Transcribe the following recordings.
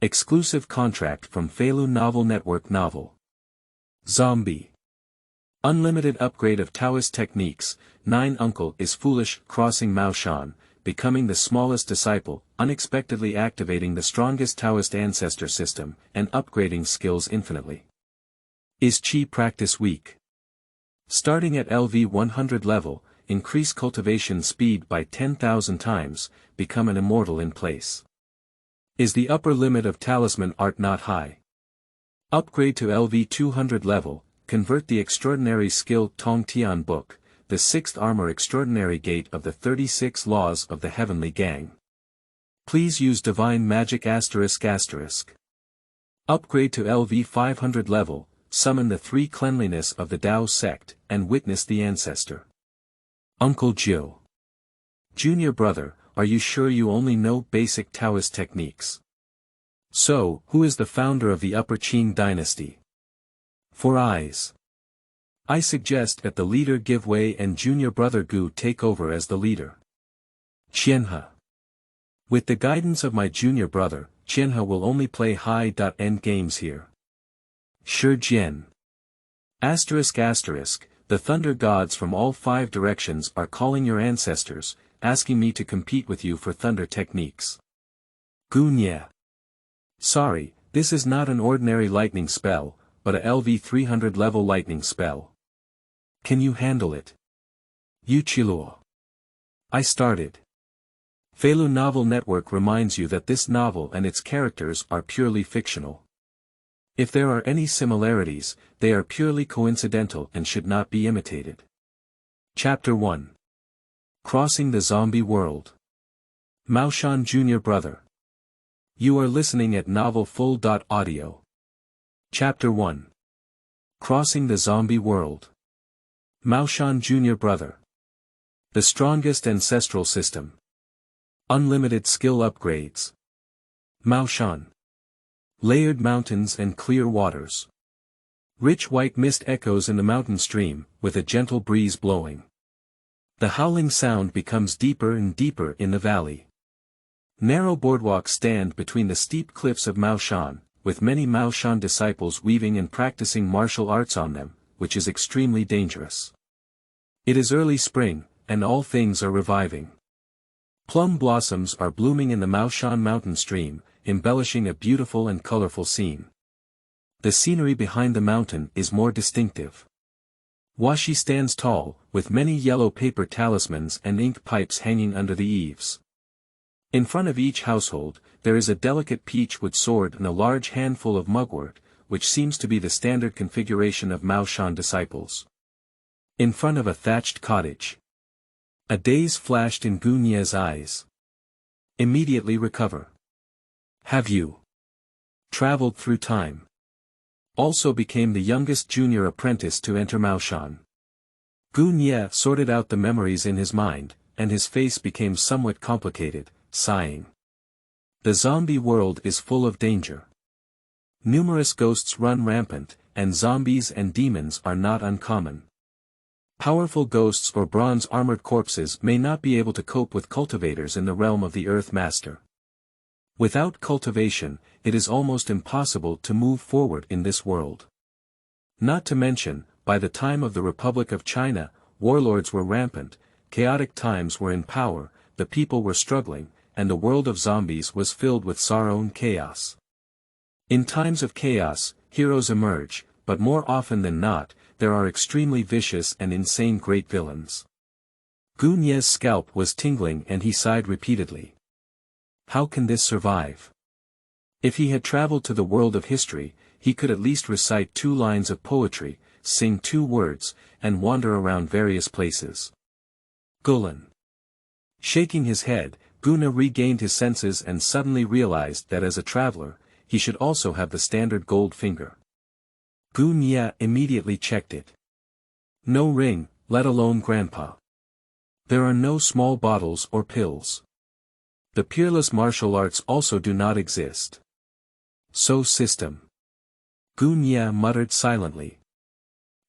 Exclusive contract from Feilu Novel Network Novel. Zombie. Unlimited upgrade of Taoist techniques. 9 Uncle is foolish. Crossing Maoshan, becoming the smallest disciple, unexpectedly activating the strongest Taoist ancestor system, and upgrading skills infinitely. Is Qi practice weak? Starting at LV 100 level, increase cultivation speed by 10,000 times, become an immortal in place. Is the upper limit of talisman art not high? Upgrade to LV 200 level, convert the extraordinary skill Tongtian Book, the 6th armor extraordinary gate of the 36 laws of the heavenly gang. Please use divine magic ***. Upgrade to LV 500 level, summon the 3 Cleanliness of the Dao Sect, and witness the ancestor. Uncle Joe. Junior brother, are you sure you only know basic Taoist techniques? So, who is the founder of the Upper Qing Dynasty? 4 eyes. I suggest that the leader give way and junior brother Gu take over as the leader. Qianhe. With the guidance of my junior brother, Qianhe will only play high-end games here. Shi Jian. The thunder gods from all 5 directions are calling your ancestors, asking me to compete with you for thunder techniques. Gunye. Sorry, this is not an ordinary lightning spell, but a LV 300 level lightning spell. Can you handle it? Yue Qiluo. I started. Feilu Novel Network reminds you that this novel and its characters are purely fictional. If there are any similarities, they are purely coincidental and should not be imitated. Chapter 1. Crossing the Zombie World. Maoshan Junior Brother. You are listening at novelfull.audio. Chapter 1. Crossing the Zombie World. Maoshan Junior Brother. The strongest ancestral system. Unlimited skill upgrades. Maoshan. Layered mountains and clear waters. Rich white mist echoes in the mountain stream, with a gentle breeze blowing. The howling sound becomes deeper and deeper in the valley. Narrow boardwalks stand between the steep cliffs of Maoshan, with many Maoshan disciples weaving and practicing martial arts on them, which is extremely dangerous. It is early spring, and all things are reviving. Plum blossoms are blooming in the Maoshan mountain stream, embellishing a beautiful and colorful scene. The scenery behind the mountain is more distinctive. Washi stands tall, with many yellow paper talismans and ink pipes hanging under the eaves. In front of each household, there is a delicate peachwood sword and a large handful of mugwort, which seems to be the standard configuration of Maoshan disciples. In front of a thatched cottage. A daze flashed in Gunye's eyes. Immediately recover. Have you traveled through time? Also became the youngest junior apprentice to enter Maoshan. Gunye sorted out the memories in his mind, and his face became somewhat complicated, sighing. The zombie world is full of danger. Numerous ghosts run rampant, and zombies and demons are not uncommon. Powerful ghosts or bronze-armored corpses may not be able to cope with cultivators in the realm of the Earth Master. Without cultivation, it is almost impossible to move forward in this world. Not to mention, by the time of the Republic of China, warlords were rampant, chaotic times were in power, the people were struggling, and the world of zombies was filled with sorrow and chaos. In times of chaos, heroes emerge, but more often than not, there are extremely vicious and insane great villains. Gunye's scalp was tingling and he sighed repeatedly. How can this survive? If he had traveled to the world of history, he could at least recite 2 lines of poetry, sing 2 words, and wander around various places. Gulen. Shaking his head, Guna regained his senses and suddenly realized that as a traveler, he should also have the standard gold finger. Gunye immediately checked it. No ring, let alone grandpa. There are no small bottles or pills. The peerless martial arts also do not exist. So system. Gunye muttered silently.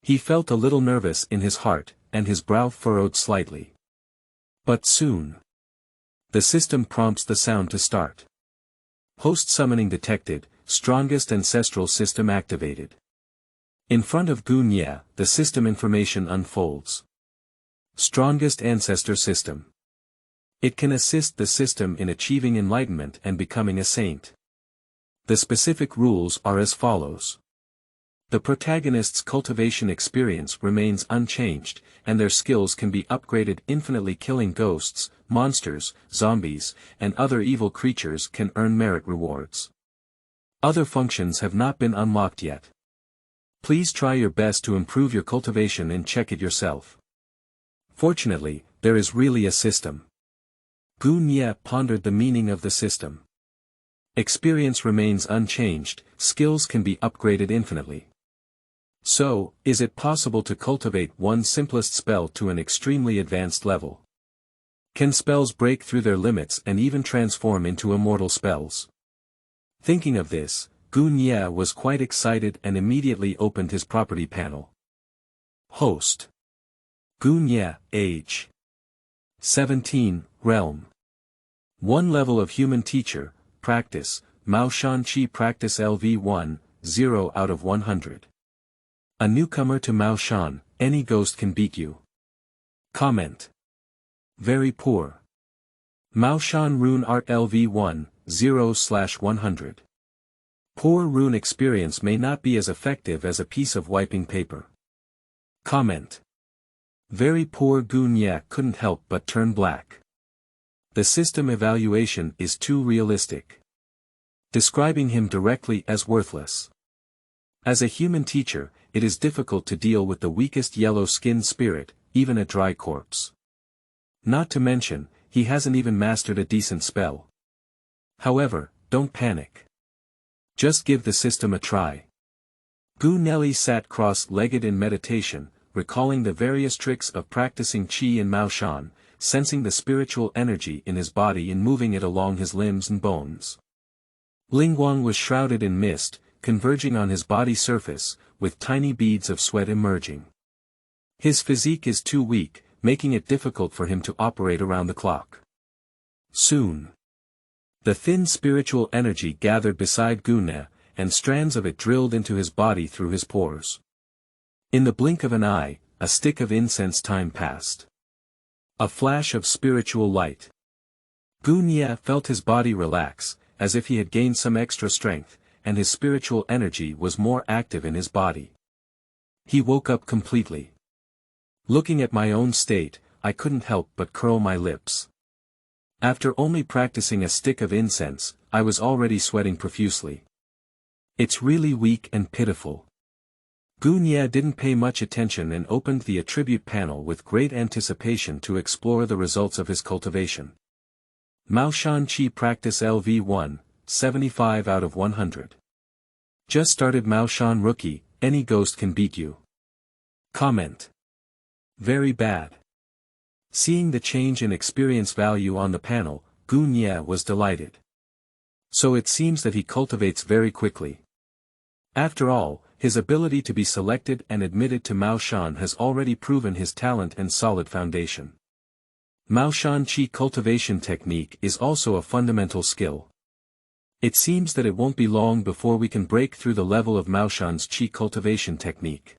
He felt a little nervous in his heart, and his brow furrowed slightly. But soon. The system prompts the sound to start. Host summoning detected, strongest ancestral system activated. In front of Qianhe, the system information unfolds. Strongest ancestor system. It can assist the system in achieving enlightenment and becoming a saint. The specific rules are as follows. The protagonist's cultivation experience remains unchanged, and their skills can be upgraded infinitely. Killing ghosts, monsters, zombies, and other evil creatures can earn merit rewards. Other functions have not been unlocked yet. Please try your best to improve your cultivation and check it yourself. Fortunately, there is really a system. Qianhe pondered the meaning of the system. Experience remains unchanged, skills can be upgraded infinitely. So, is it possible to cultivate one's simplest spell to an extremely advanced level? Can spells break through their limits and even transform into immortal spells? Thinking of this, Qianhe was quite excited and immediately opened his property panel. Host. Qianhe, age. 17, realm. 1 level of human teacher, practice, Maoshan Qi practice LV1, 0 out of 100. A newcomer to Maoshan, any ghost can beat you. Comment. Very poor. Maoshan Rune Art LV1, 0/100. Poor rune experience may not be as effective as a piece of wiping paper. Comment. Very poor. Qianhe couldn't help but turn black. The system evaluation is too realistic. Describing him directly as worthless. As a human teacher, it is difficult to deal with the weakest yellow-skinned spirit, even a dry corpse. Not to mention, he hasn't even mastered a decent spell. However, don't panic. Just give the system a try. Qianhe sat cross-legged in meditation, recalling the various tricks of practicing Qi in Maoshan, sensing the spiritual energy in his body and moving it along his limbs and bones. Lingguang was shrouded in mist, converging on his body surface, with tiny beads of sweat emerging. His physique is too weak, making it difficult for him to operate around the clock. Soon. The thin spiritual energy gathered beside Qianhe, and strands of it drilled into his body through his pores. In the blink of an eye, a stick of incense time passed. A flash of spiritual light. Qianhe felt his body relax, as if he had gained some extra strength, and his spiritual energy was more active in his body. He woke up completely. Looking at my own state, I couldn't help but curl my lips. After only practicing a stick of incense, I was already sweating profusely. It's really weak and pitiful. Qianhe didn't pay much attention and opened the attribute panel with great anticipation to explore the results of his cultivation. Maoshan Qi practice LV1, 75 out of 100. Just started Maoshan rookie, any ghost can beat you. Comment. Very bad. Seeing the change in experience value on the panel, Qianhe was delighted. So it seems that he cultivates very quickly. After all, his ability to be selected and admitted to Maoshan has already proven his talent and solid foundation. Maoshan Qi cultivation technique is also a fundamental skill. It seems that it won't be long before we can break through the level of Maoshan's Qi cultivation technique.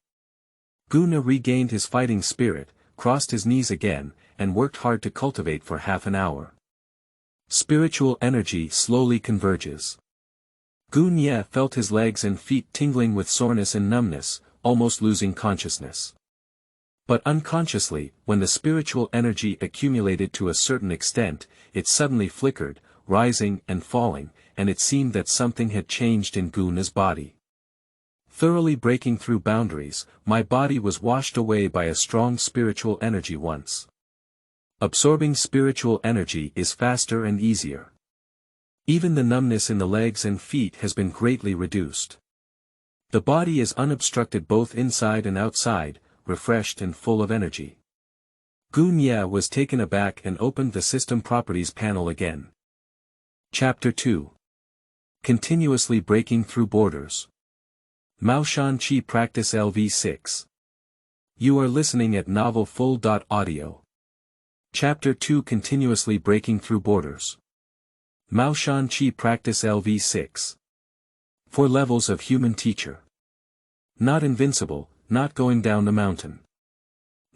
Qianhe regained his fighting spirit, crossed his knees again, and worked hard to cultivate for half an hour. Spiritual energy slowly converges. Qianhe felt his legs and feet tingling with soreness and numbness, almost losing consciousness. But unconsciously, when the spiritual energy accumulated to a certain extent, it suddenly flickered, rising and falling, and it seemed that something had changed in Qianhe's body. Thoroughly breaking through boundaries, my body was washed away by a strong spiritual energy once. Absorbing spiritual energy is faster and easier. Even the numbness in the legs and feet has been greatly reduced. The body is unobstructed both inside and outside, refreshed and full of energy. Qianhe was taken aback and opened the System Properties panel again. Chapter 2. Continuously breaking through borders. Maoshan Qi practice LV6. You are listening at novelfull.audio. Chapter 2 Continuously breaking through borders. Maoshan Qi Practice LV6. 4 levels of human teacher. Not invincible, not going down the mountain.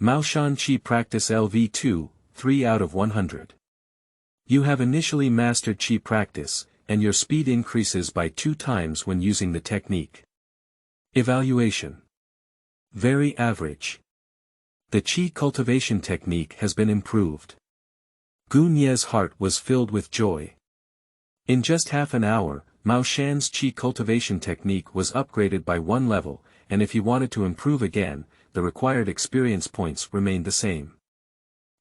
Maoshan Qi Practice LV2, 3 out of 100. You have initially mastered Qi practice, and your speed increases by 2 times when using the technique. Evaluation. Very average. The Qi cultivation technique has been improved. Qianhe's heart was filled with joy. In just half an hour, Maoshan's Qi cultivation technique was upgraded by 1 level, and if he wanted to improve again, the required experience points remained the same.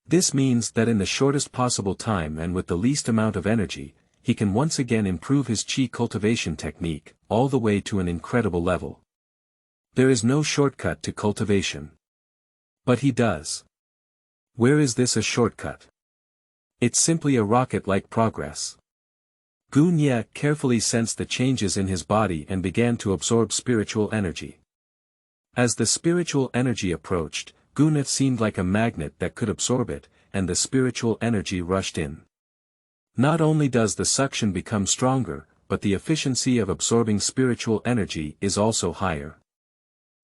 This means that in the shortest possible time and with the least amount of energy, he can once again improve his Qi cultivation technique, all the way to an incredible level. There is no shortcut to cultivation. But he does. Where is this a shortcut? It's simply a rocket-like progress. Qianhe carefully sensed the changes in his body and began to absorb spiritual energy. As the spiritual energy approached, Qianhe seemed like a magnet that could absorb it, and the spiritual energy rushed in. Not only does the suction become stronger, but the efficiency of absorbing spiritual energy is also higher.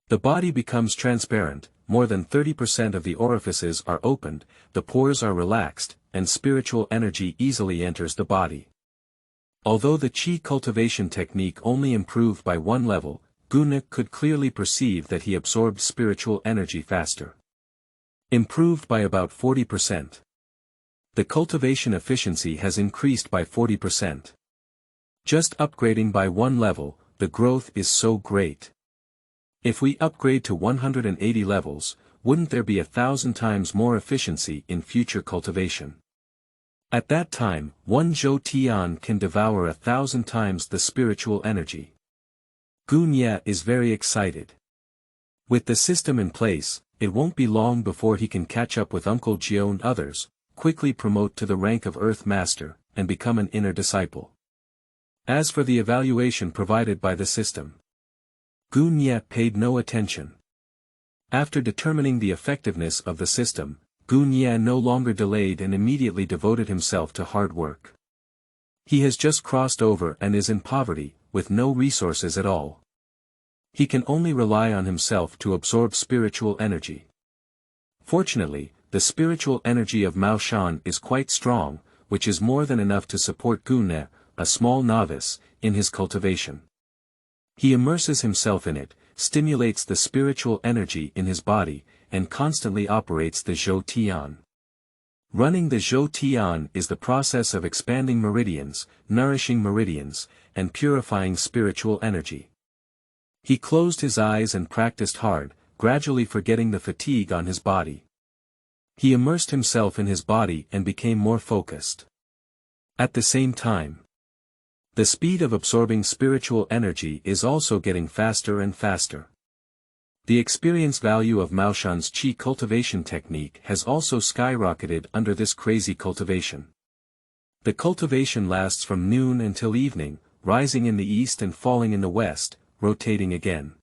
The body becomes transparent, more than 30% of the orifices are opened, the pores are relaxed, and spiritual energy easily enters the body. Although the Qi cultivation technique only improved by 1 level, Qianhe could clearly perceive that he absorbed spiritual energy faster. Improved by about 40%. The cultivation efficiency has increased by 40%. Just upgrading by 1 level, the growth is so great. If we upgrade to 180 levels, wouldn't there be 1,000 times more efficiency in future cultivation? At that time, 1 Zhou Tian can devour 1,000 times the spiritual energy. Qianhe is very excited. With the system in place, it won't be long before he can catch up with Uncle Jiao and others, quickly promote to the rank of Earth Master, and become an inner disciple. As for the evaluation provided by the system, Qianhe paid no attention. After determining the effectiveness of the system, Qianhe no longer delayed and immediately devoted himself to hard work. He has just crossed over and is in poverty, with no resources at all. He can only rely on himself to absorb spiritual energy. Fortunately, the spiritual energy of Maoshan is quite strong, which is more than enough to support Qianhe, a small novice, in his cultivation. He immerses himself in it, stimulates the spiritual energy in his body, and constantly operates the Zhou Tian. Running the Zhou Tian is the process of expanding meridians, nourishing meridians, and purifying spiritual energy. He closed his eyes and practiced hard, gradually forgetting the fatigue on his body. He immersed himself in his body and became more focused. At the same time, the speed of absorbing spiritual energy is also getting faster and faster. The experience value of Maoshan's Qi cultivation technique has also skyrocketed under this crazy cultivation. The cultivation lasts from noon until evening, rising in the east and falling in the west, rotating again.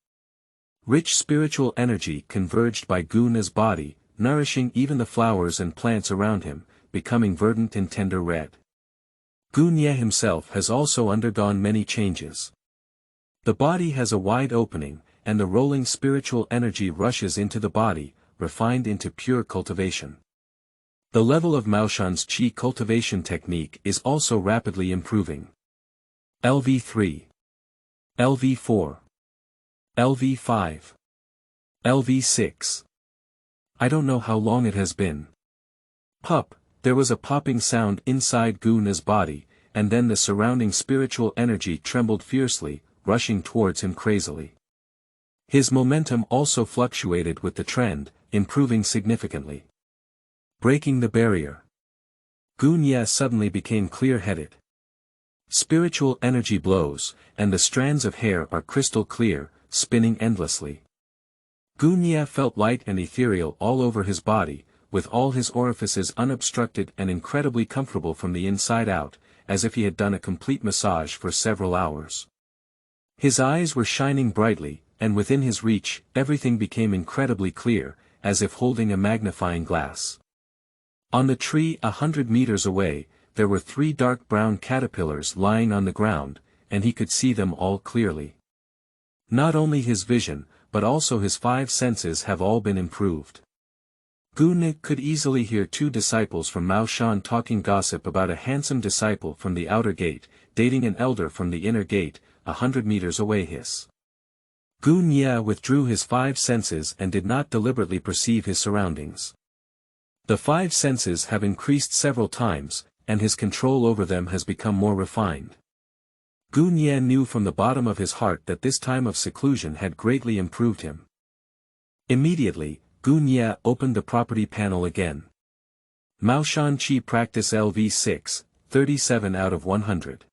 Rich spiritual energy converged by Qianhe's body, nourishing even the flowers and plants around him, becoming verdant and tender red. Qianhe himself has also undergone many changes. The body has a wide opening, and the rolling spiritual energy rushes into the body, refined into pure cultivation. The level of Maoshan's Qi cultivation technique is also rapidly improving. LV3, LV4, LV5, LV6. I don't know how long it has been. Pup, there was a popping sound inside Qianhe's body, and then the surrounding spiritual energy trembled fiercely, rushing towards him crazily. His momentum also fluctuated with the trend, improving significantly. Breaking the barrier. Qianhe suddenly became clear-headed. Spiritual energy blows, and the strands of hair are crystal clear, spinning endlessly. Qianhe felt light and ethereal all over his body, with all his orifices unobstructed and incredibly comfortable from the inside out, as if he had done a complete massage for several hours. His eyes were shining brightly, and within his reach, everything became incredibly clear, as if holding a magnifying glass. On the tree 100 meters away, there were 3 dark brown caterpillars lying on the ground, and he could see them all clearly. Not only his vision, but also his 5 senses have all been improved. Rune could easily hear 2 disciples from Maoshan talking gossip about a handsome disciple from the outer gate, dating an elder from the inner gate, 100 meters away. Qianhe withdrew his 5 senses and did not deliberately perceive his surroundings. The 5 senses have increased several times, and his control over them has become more refined. Qianhe knew from the bottom of his heart that this time of seclusion had greatly improved him. Immediately, Qianhe opened the property panel again. Maoshan Qi Practice LV6, 37 out of 100.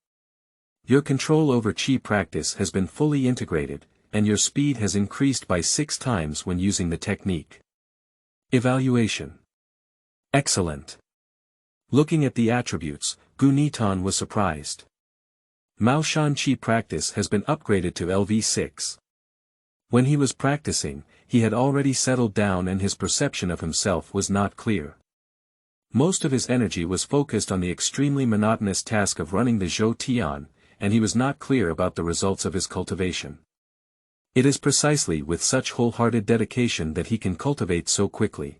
Your control over Qi practice has been fully integrated, and your speed has increased by 6 times when using the technique. Evaluation. Excellent. Looking at the attributes, Qianhe was surprised. Maoshan Qi practice has been upgraded to LV6. When he was practicing, he had already settled down and his perception of himself was not clear. Most of his energy was focused on the extremely monotonous task of running the Zhou Tian, and he was not clear about the results of his cultivation. It is precisely with such wholehearted dedication that he can cultivate so quickly.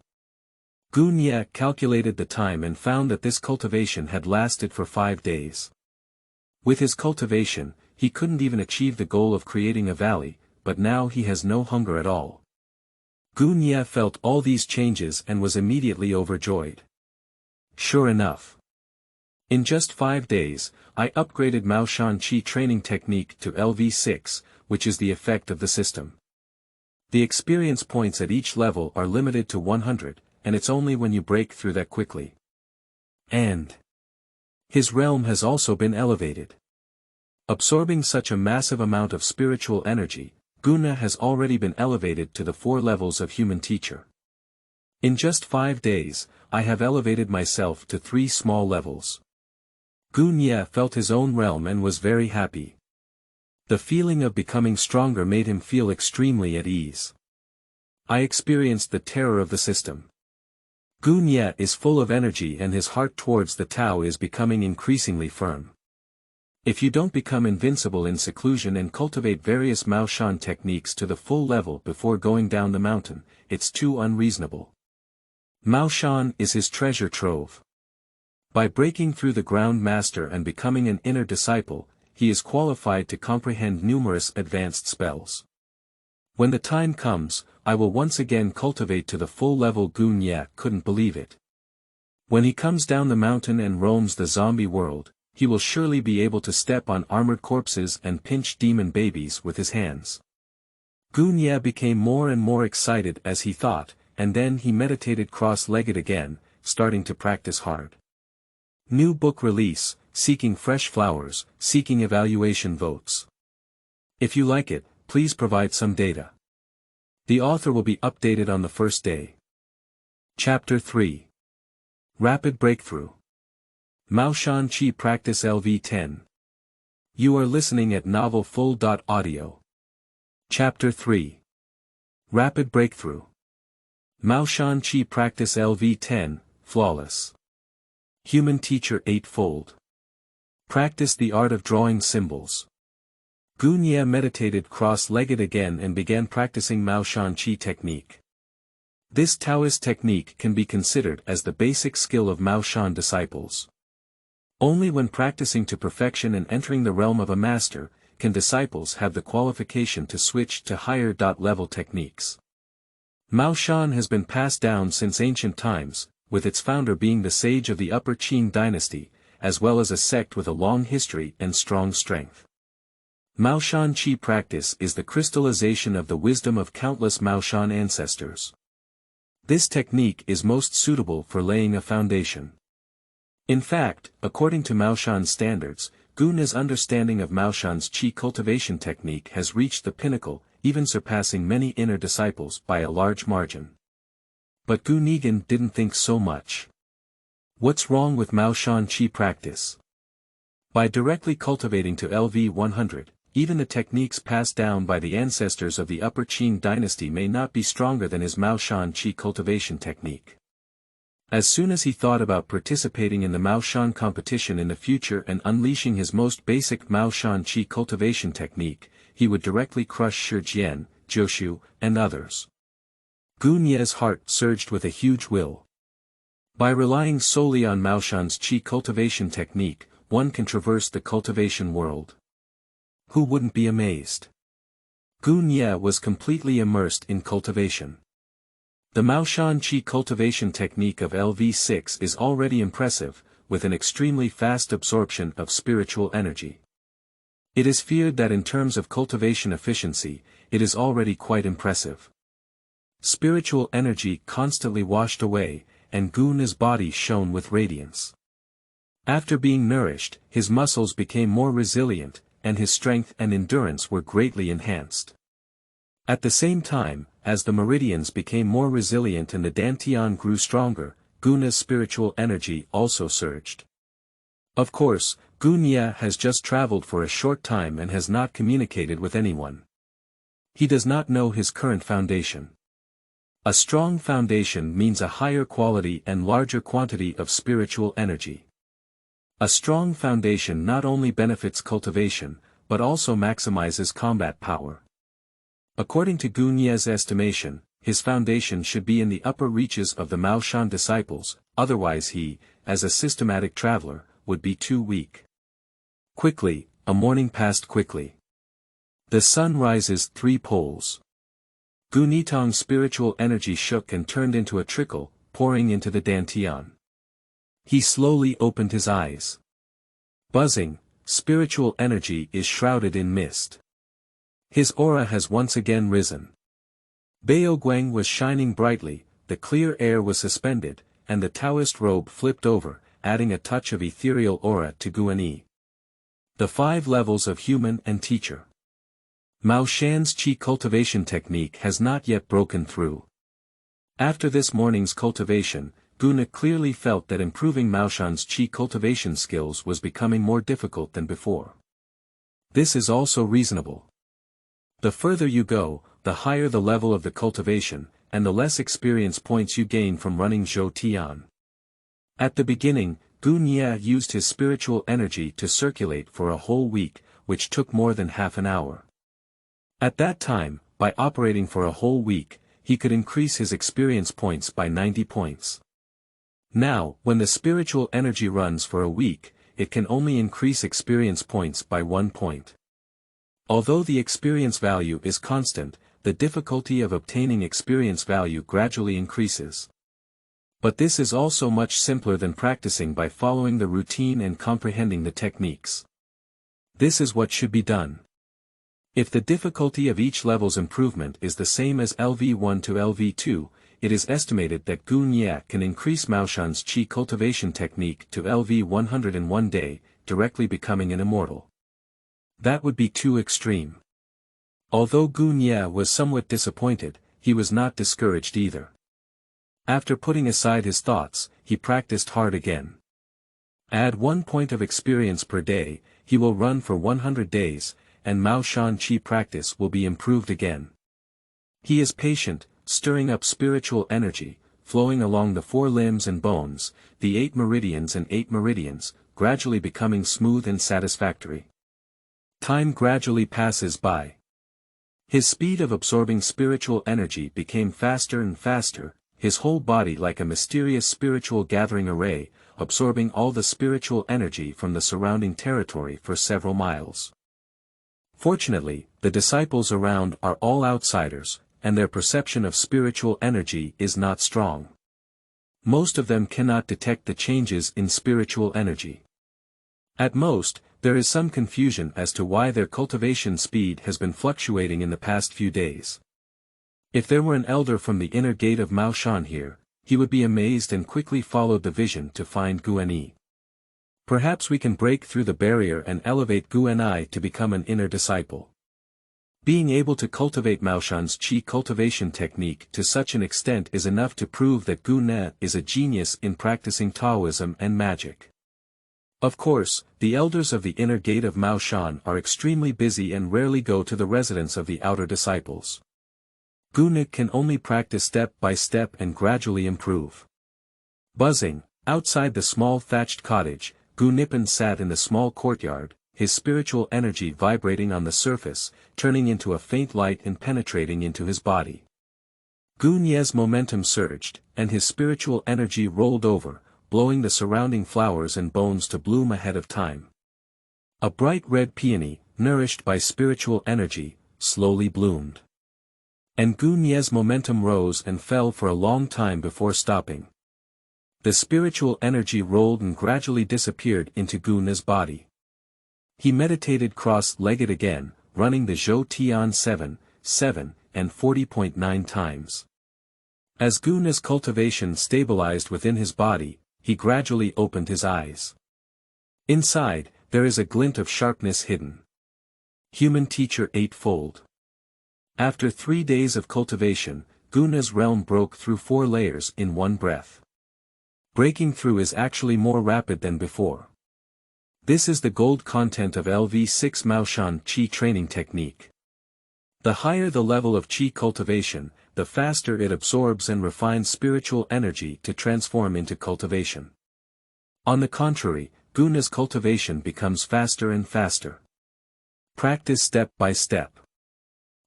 Qianhe calculated the time and found that this cultivation had lasted for 5 days. With his cultivation, he couldn't even achieve the goal of creating a valley, but now he has no hunger at all. Qianhe felt all these changes and was immediately overjoyed. Sure enough. In just 5 days, I upgraded Maoshan Qi training technique to LV6, which is the effect of the system. The experience points at each level are limited to 100, and it's only when you break through that quickly. And his realm has also been elevated. Absorbing such a massive amount of spiritual energy, Qianhe has already been elevated to the 4 levels of human teacher. In just 5 days, I have elevated myself to 3 small levels. Qianhe felt his own realm and was very happy. The feeling of becoming stronger made him feel extremely at ease. I experienced the terror of the system. Qianhe is full of energy and his heart towards the Tao is becoming increasingly firm. If you don't become invincible in seclusion and cultivate various Maoshan techniques to the full level before going down the mountain, it's too unreasonable. Maoshan is his treasure trove. By breaking through the ground master and becoming an inner disciple, he is qualified to comprehend numerous advanced spells. When the time comes, I will once again cultivate to the full level. Qianhe couldn't believe it. When he comes down the mountain and roams the zombie world, he will surely be able to step on armored corpses and pinch demon babies with his hands. Qianhe became more and more excited as he thought, and then he meditated cross-legged again, starting to practice hard. New book release, seeking fresh flowers, seeking evaluation votes. If you like it, please provide some data. The author will be updated on the first day. Chapter 3. Rapid Breakthrough. Maoshan Qi Practice LV10. You are listening at novelfull.audio. Chapter 3. Rapid Breakthrough. Maoshan Qi Practice LV10, Flawless. Human Teacher Eightfold. Practice the art of drawing symbols. Qianhe meditated cross-legged again and began practicing Maoshan Qi technique. This Taoist technique can be considered as the basic skill of Maoshan disciples. Only when practicing to perfection and entering the realm of a master, can disciples have the qualification to switch to higher level techniques. Maoshan has been passed down since ancient times, with its founder being the sage of the Upper Qing Dynasty, as well as a sect with a long history and strong strength. Maoshan Qi practice is the crystallization of the wisdom of countless Maoshan ancestors. This technique is most suitable for laying a foundation. In fact, according to Maoshan standards, Qianhe's understanding of Maoshan's Qi cultivation technique has reached the pinnacle, even surpassing many inner disciples by a large margin. But Qianhe didn't think so much. What's wrong with Maoshan Qi practice? By directly cultivating to LV100, even the techniques passed down by the ancestors of the Upper Qing Dynasty may not be stronger than his Maoshan Qi cultivation technique. As soon as he thought about participating in the Maoshan competition in the future and unleashing his most basic Maoshan Qi cultivation technique, he would directly crush Shi Jian, Joshu, and others. Gu Nie's heart surged with a huge will. By relying solely on Maoshan's Qi cultivation technique, one can traverse the cultivation world. Who wouldn't be amazed? Gu Nie was completely immersed in cultivation. The Maoshan Qi cultivation technique of LV6 is already impressive, with an extremely fast absorption of spiritual energy. It is feared that in terms of cultivation efficiency, it is already quite impressive. Spiritual energy constantly washed away, and Gu Nie's body shone with radiance. After being nourished, his muscles became more resilient, and his strength and endurance were greatly enhanced. At the same time, as the meridians became more resilient and the dantian grew stronger, Gu Nie's spiritual energy also surged. Of course, Gu Nie has just traveled for a short time and has not communicated with anyone. He does not know his current foundation. A strong foundation means a higher quality and larger quantity of spiritual energy. A strong foundation not only benefits cultivation, but also maximizes combat power. According to Gu Nie's estimation, his foundation should be in the upper reaches of the Maoshan disciples, otherwise he, as a systematic traveler, would be too weak. Quickly, a morning passed quickly. The sun rises 3 poles. Gu Nitong's spiritual energy shook and turned into a trickle, pouring into the dantian. He slowly opened his eyes. Buzzing, spiritual energy is shrouded in mist. His aura has once again risen. Baoguang was shining brightly, the clear air was suspended, and the Taoist robe flipped over, adding a touch of ethereal aura to Gu Nie. The 5 levels of human and teacher. Maoshan's Qi cultivation technique has not yet broken through. After this morning's cultivation, Gu Nie clearly felt that improving Maoshan's Qi cultivation skills was becoming more difficult than before. This is also reasonable. The further you go, the higher the level of the cultivation, and the less experience points you gain from running Zhou Tian. At the beginning, Gu Nie used his spiritual energy to circulate for a whole week, which took more than half an hour. At that time, by operating for a whole week, he could increase his experience points by 90 points. Now, when the spiritual energy runs for a week, it can only increase experience points by 1 point. Although the experience value is constant, the difficulty of obtaining experience value gradually increases. But this is also much simpler than practicing by following the routine and comprehending the techniques. This is what should be done. If the difficulty of each level's improvement is the same as LV1 to LV2, it is estimated that Gu Nie can increase Maoshan's Qi cultivation technique to LV100 in 1 day, directly becoming an immortal. That would be too extreme. Although Gu Nie was somewhat disappointed, he was not discouraged either. After putting aside his thoughts, he practiced hard again. Add 1 point of experience per day, he will run for 100 days, and Maoshan Qi practice will be improved again. He is patient, stirring up spiritual energy, flowing along the 4 limbs and bones, the 8 meridians and 8 meridians, gradually becoming smooth and satisfactory. Time gradually passes by. His speed of absorbing spiritual energy became faster and faster, his whole body like a mysterious spiritual gathering array, absorbing all the spiritual energy from the surrounding territory for several miles. Fortunately, the disciples around are all outsiders, and their perception of spiritual energy is not strong. Most of them cannot detect the changes in spiritual energy. At most, there is some confusion as to why their cultivation speed has been fluctuating in the past few days. If there were an elder from the inner gate of Maoshan here, he would be amazed and quickly followed the vision to find Gu Nie. Perhaps we can break through the barrier and elevate Gu Nie to become an inner disciple. Being able to cultivate Maoshan's Qi cultivation technique to such an extent is enough to prove that Gu Nie is a genius in practicing Taoism and magic. Of course, the elders of the inner gate of Maoshan are extremely busy and rarely go to the residence of the outer disciples. Gu Nie can only practice step by step and gradually improve. Buzzing, outside the small thatched cottage, Gu Nippon sat in the small courtyard, his spiritual energy vibrating on the surface, turning into a faint light and penetrating into his body. Gu Nie's momentum surged, and his spiritual energy rolled over, blowing the surrounding flowers and bones to bloom ahead of time. A bright red peony, nourished by spiritual energy, slowly bloomed. And Gu Nie's momentum rose and fell for a long time before stopping. The spiritual energy rolled and gradually disappeared into Gu Nie's body. He meditated cross-legged again, running the Zhou Tian 7, 7, and 40.9 times. As Gu Nie's cultivation stabilized within his body, he gradually opened his eyes. Inside, there is a glint of sharpness hidden. Human teacher eightfold. After 3 days of cultivation, Gu Nie's realm broke through 4 layers in one breath. Breaking through is actually more rapid than before. This is the gold content of LV6 Maoshan Qi training technique. The higher the level of Qi cultivation, the faster it absorbs and refines spiritual energy to transform into cultivation. On the contrary, Gu Nie's cultivation becomes faster and faster. Practice step by step.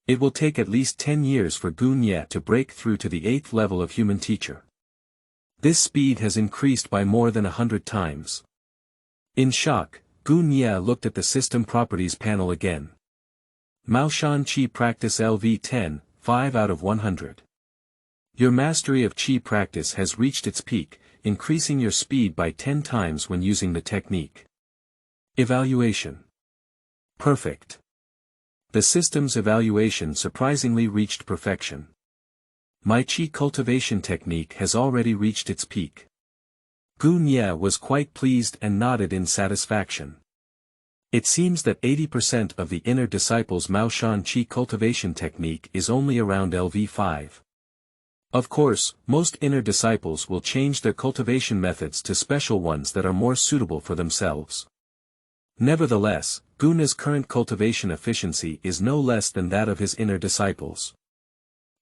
It will take at least 10 years for Gu Nie to break through to the 8th level of human teacher. This speed has increased by more than 100 times. In shock, Gu Nie looked at the System Properties panel again. Maoshan Qi Practice LV10, 5 out of 100. Your mastery of Qi practice has reached its peak, increasing your speed by 10 times when using the technique. Evaluation. Perfect. The system's evaluation surprisingly reached perfection. My Qi cultivation technique has already reached its peak. Gu Nie was quite pleased and nodded in satisfaction. It seems that 80% of the inner disciples' Maoshan Qi cultivation technique is only around LV5. Of course, most inner disciples will change their cultivation methods to special ones that are more suitable for themselves. Nevertheless, Gu Nie's current cultivation efficiency is no less than that of his inner disciples.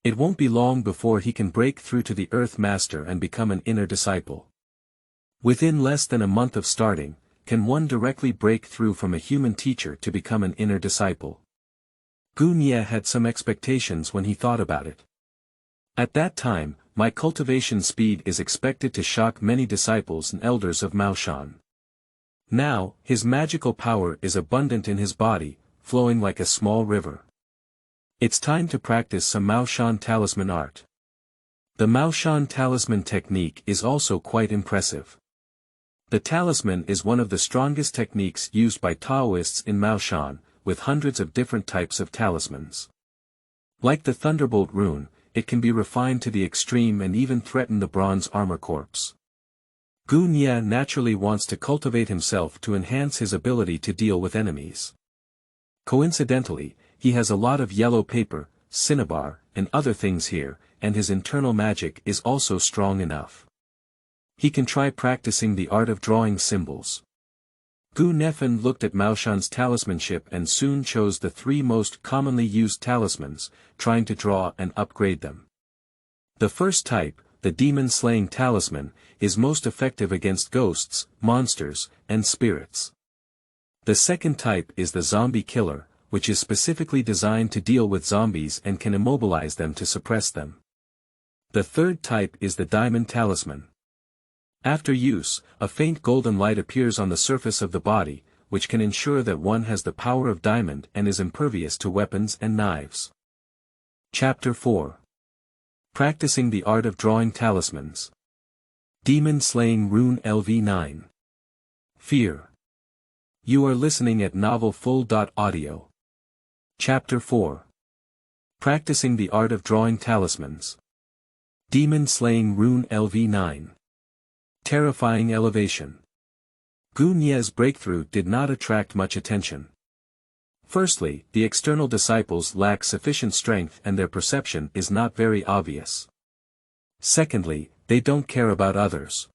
It won't be long before he can break through to the Earth Master and become an inner disciple. Within less than a month of starting, can one directly break through from a human teacher to become an inner disciple? Gu Nie had some expectations when he thought about it. At that time, my cultivation speed is expected to shock many disciples and elders of Maoshan. Now, his magical power is abundant in his body, flowing like a small river. It's time to practice some Maoshan talisman art. The Maoshan talisman technique is also quite impressive. The talisman is one of the strongest techniques used by Taoists in Maoshan, with hundreds of different types of talismans. Like the Thunderbolt rune, it can be refined to the extreme and even threaten the bronze armor corps. Gu Nie naturally wants to cultivate himself to enhance his ability to deal with enemies. Coincidentally, he has a lot of yellow paper, cinnabar, and other things here, and his internal magic is also strong enough. He can try practicing the art of drawing symbols. Gu Nefen looked at Maoshan's talismanship and soon chose the 3 most commonly used talismans, trying to draw and upgrade them. The first type, the demon-slaying talisman, is most effective against ghosts, monsters, and spirits. The second type is the zombie killer, which is specifically designed to deal with zombies and can immobilize them to suppress them. The third type is the diamond talisman. After use, a faint golden light appears on the surface of the body, which can ensure that one has the power of diamond and is impervious to weapons and knives. Chapter 4. Practicing the art of drawing talismans. Demon Slaying Rune LV9. Fear. You are listening at novelfull.audio. Chapter 4. Practicing the art of drawing talismans. Demon Slaying Rune LV9. Terrifying elevation. Gu Nie's breakthrough did not attract much attention. Firstly, the external disciples lack sufficient strength and their perception is not very obvious. Secondly, they don't care about others.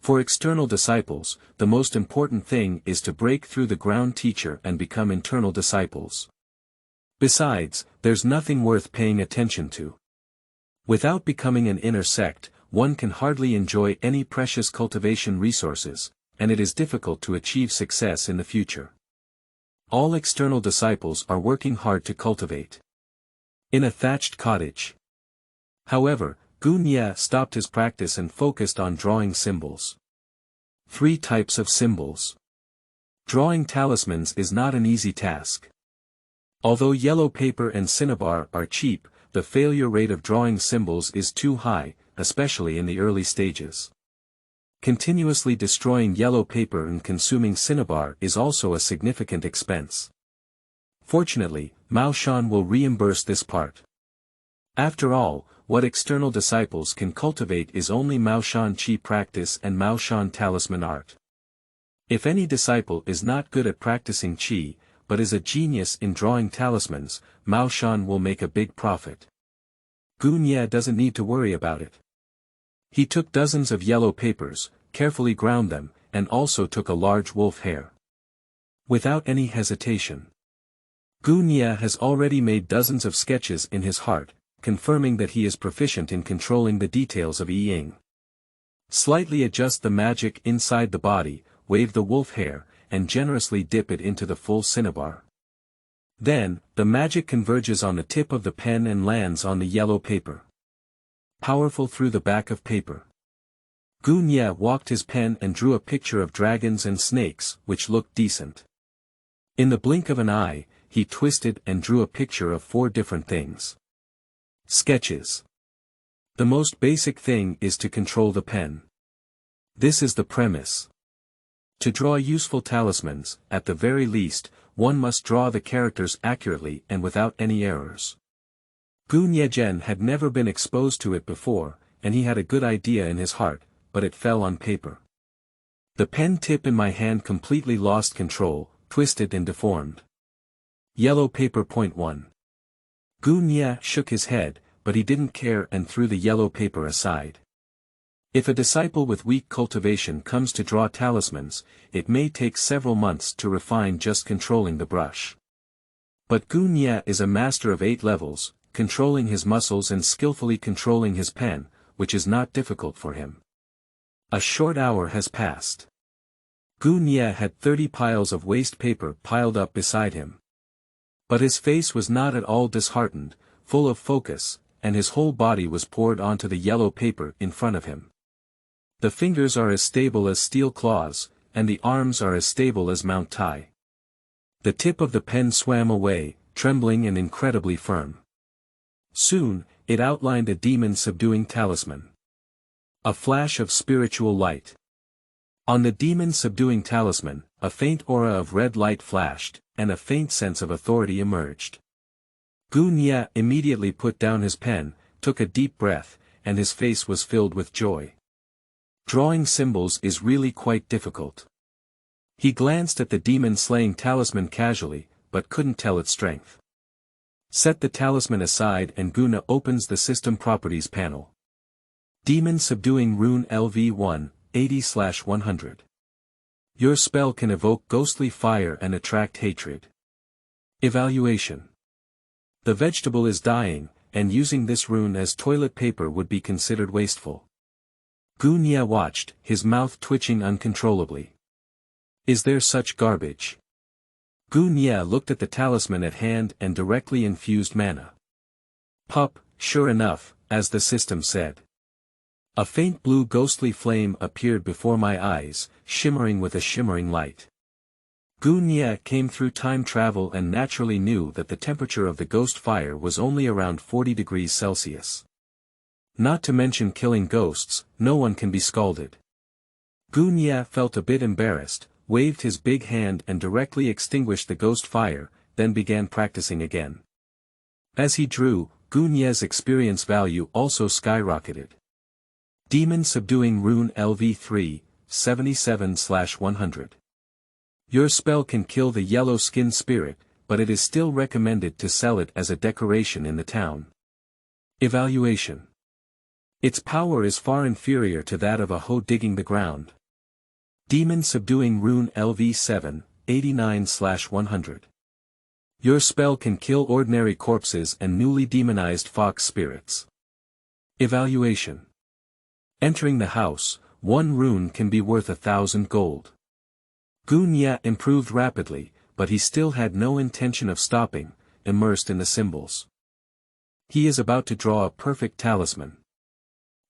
For external disciples, the most important thing is to break through the ground teacher and become internal disciples. Besides, there's nothing worth paying attention to. Without becoming an inner sect, one can hardly enjoy any precious cultivation resources, and it is difficult to achieve success in the future. All external disciples are working hard to cultivate. In a thatched cottage. However, Qianhe stopped his practice and focused on drawing symbols. 3 types of symbols. Drawing talismans is not an easy task. Although yellow paper and cinnabar are cheap, the failure rate of drawing symbols is too high, especially in the early stages. Continuously destroying yellow paper and consuming cinnabar is also a significant expense. Fortunately, Maoshan will reimburse this part. After all, what external disciples can cultivate is only Maoshan Qi practice and Maoshan talisman art. If any disciple is not good at practicing Qi, but is a genius in drawing talismans, Maoshan will make a big profit. Qianhe doesn't need to worry about it. He took dozens of yellow papers, carefully ground them, and also took a large wolf hair. Without any hesitation. Qianhe has already made dozens of sketches in his heart, confirming that he is proficient in controlling the details of I Ching. Slightly adjust the magic inside the body, wave the wolf hair, and generously dip it into the full cinnabar. Then, the magic converges on the tip of the pen and lands on the yellow paper. Powerful through the back of paper. Qianhe walked his pen and drew a picture of dragons and snakes, which looked decent. In the blink of an eye, he twisted and drew a picture of 4 different things. Sketches. The most basic thing is to control the pen. This is the premise. To draw useful talismans, at the very least, one must draw the characters accurately and without any errors. Qianhe had never been exposed to it before, and he had a good idea in his heart, but it fell on paper. The pen tip in my hand completely lost control, twisted and deformed. Yellow paper. Point 1. Qianhe shook his head, but he didn't care and threw the yellow paper aside. If a disciple with weak cultivation comes to draw talismans, it may take several months to refine just controlling the brush. But Qianhe is a master of 8 levels, controlling his muscles and skillfully controlling his pen, which is not difficult for him. A short hour has passed. Qianhe had 30 piles of waste paper piled up beside him. But his face was not at all disheartened, full of focus, and his whole body was poured onto the yellow paper in front of him. The fingers are as stable as steel claws, and the arms are as stable as Mount Tai. The tip of the pen swam away, trembling and incredibly firm. Soon, it outlined a demon-subduing talisman. A flash of spiritual light. On the demon-subduing talisman, a faint aura of red light flashed, and a faint sense of authority emerged. Qianhe immediately put down his pen, took a deep breath, and his face was filled with joy. Drawing symbols is really quite difficult. He glanced at the demon-slaying talisman casually, but couldn't tell its strength. Set the talisman aside and Qianhe opens the System Properties panel. Demon-subduing rune LV1, 80/100. Your spell can evoke ghostly fire and attract hatred. Evaluation. The vegetable is dying, and using this rune as toilet paper would be considered wasteful. Qianhe watched, his mouth twitching uncontrollably. Is there such garbage? Qianhe looked at the talisman at hand and directly infused mana. Pup, sure enough, as the system said. A faint blue ghostly flame appeared before my eyes, shimmering with a shimmering light. Qianhe came through time travel and naturally knew that the temperature of the ghost fire was only around 40 degrees Celsius. Not to mention killing ghosts, no one can be scalded. Qianhe felt a bit embarrassed, waved his big hand and directly extinguished the ghost fire, then began practicing again. As he drew, Qianhe's experience value also skyrocketed. Demon-subduing rune LV3, 77/100. Your spell can kill the yellow skin spirit, but it is still recommended to sell it as a decoration in the town. Evaluation. Its power is far inferior to that of a hoe digging the ground. Demon-subduing rune LV7, 89/100. Your spell can kill ordinary corpses and newly demonized fox spirits. Evaluation. Entering the house, 1 rune can be worth 1,000 gold. Qianhe improved rapidly, but he still had no intention of stopping, immersed in the symbols. He is about to draw a perfect talisman.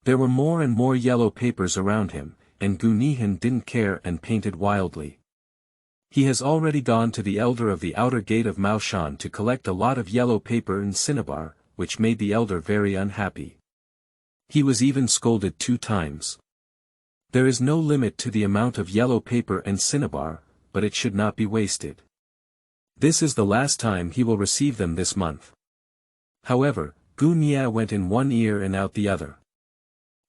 There were more and more yellow papers around him, and Qianhe didn't care and painted wildly. He has already gone to the elder of the outer gate of Maoshan to collect a lot of yellow paper and cinnabar, which made the elder very unhappy. He was even scolded 2 times. There is no limit to the amount of yellow paper and cinnabar, but it should not be wasted. This is the last time he will receive them this month. However, Qianhe went in one ear and out the other.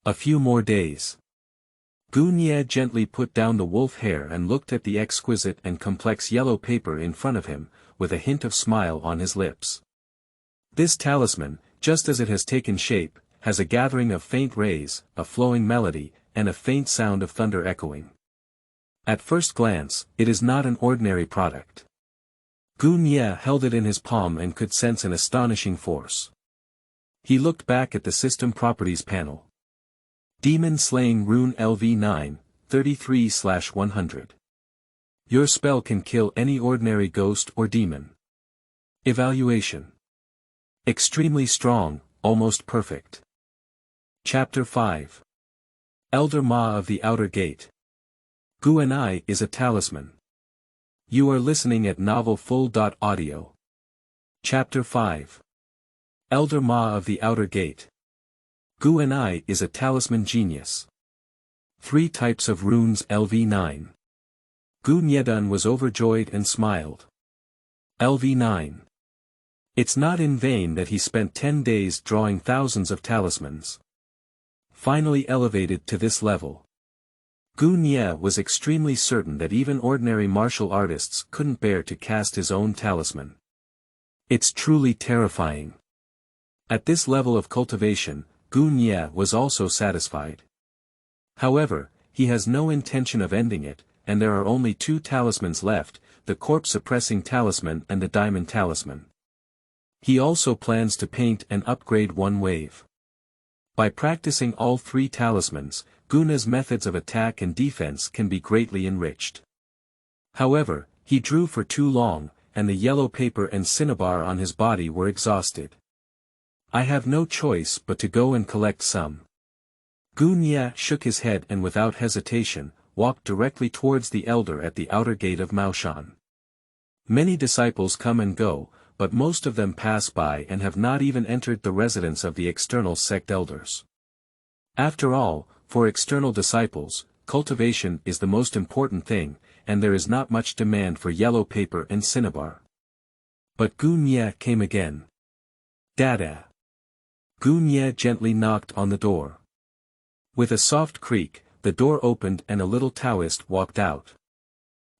A few more days. Qianhe gently put down the wolf hair and looked at the exquisite and complex yellow paper in front of him, with a hint of smile on his lips. This talisman, just as it has taken shape, has a gathering of faint rays, a flowing melody, and a faint sound of thunder echoing. At first glance, it is not an ordinary product. Qianhe held it in his palm and could sense an astonishing force. He looked back at the system properties panel. Demon Slaying Rune LV9, 33/100. Your spell can kill any ordinary ghost or demon. Evaluation. Extremely strong, almost perfect. Chapter 5. Elder Ma of the Outer Gate. Qianhe is a talisman. You are listening at novelfull.audio. Chapter 5. Elder Ma of the Outer Gate. Qianhe is a talisman genius. 3 types of runes LV9. Qianhe was overjoyed and smiled. LV9. It's not in vain that he spent 10 days drawing thousands of talismans. Finally elevated to this level. Qianhe was extremely certain that even ordinary martial artists couldn't bear to cast his own talisman. It's truly terrifying. At this level of cultivation, Qianhe was also satisfied. However, he has no intention of ending it, and there are only 2 talismans left, the corpse-suppressing talisman and the diamond talisman. He also plans to paint and upgrade 1 wave. By practicing all 3 talismans, Qianhe's methods of attack and defense can be greatly enriched. However, he drew for too long, and the yellow paper and cinnabar on his body were exhausted. I have no choice but to go and collect some. Qianhe shook his head and without hesitation, walked directly towards the elder at the outer gate of Maoshan. Many disciples come and go, but most of them pass by and have not even entered the residence of the external sect elders. After all, for external disciples, cultivation is the most important thing, and there is not much demand for yellow paper and cinnabar. But Qianhe came again. Dada. Qianhe gently knocked on the door. With a soft creak, the door opened and a little Taoist walked out.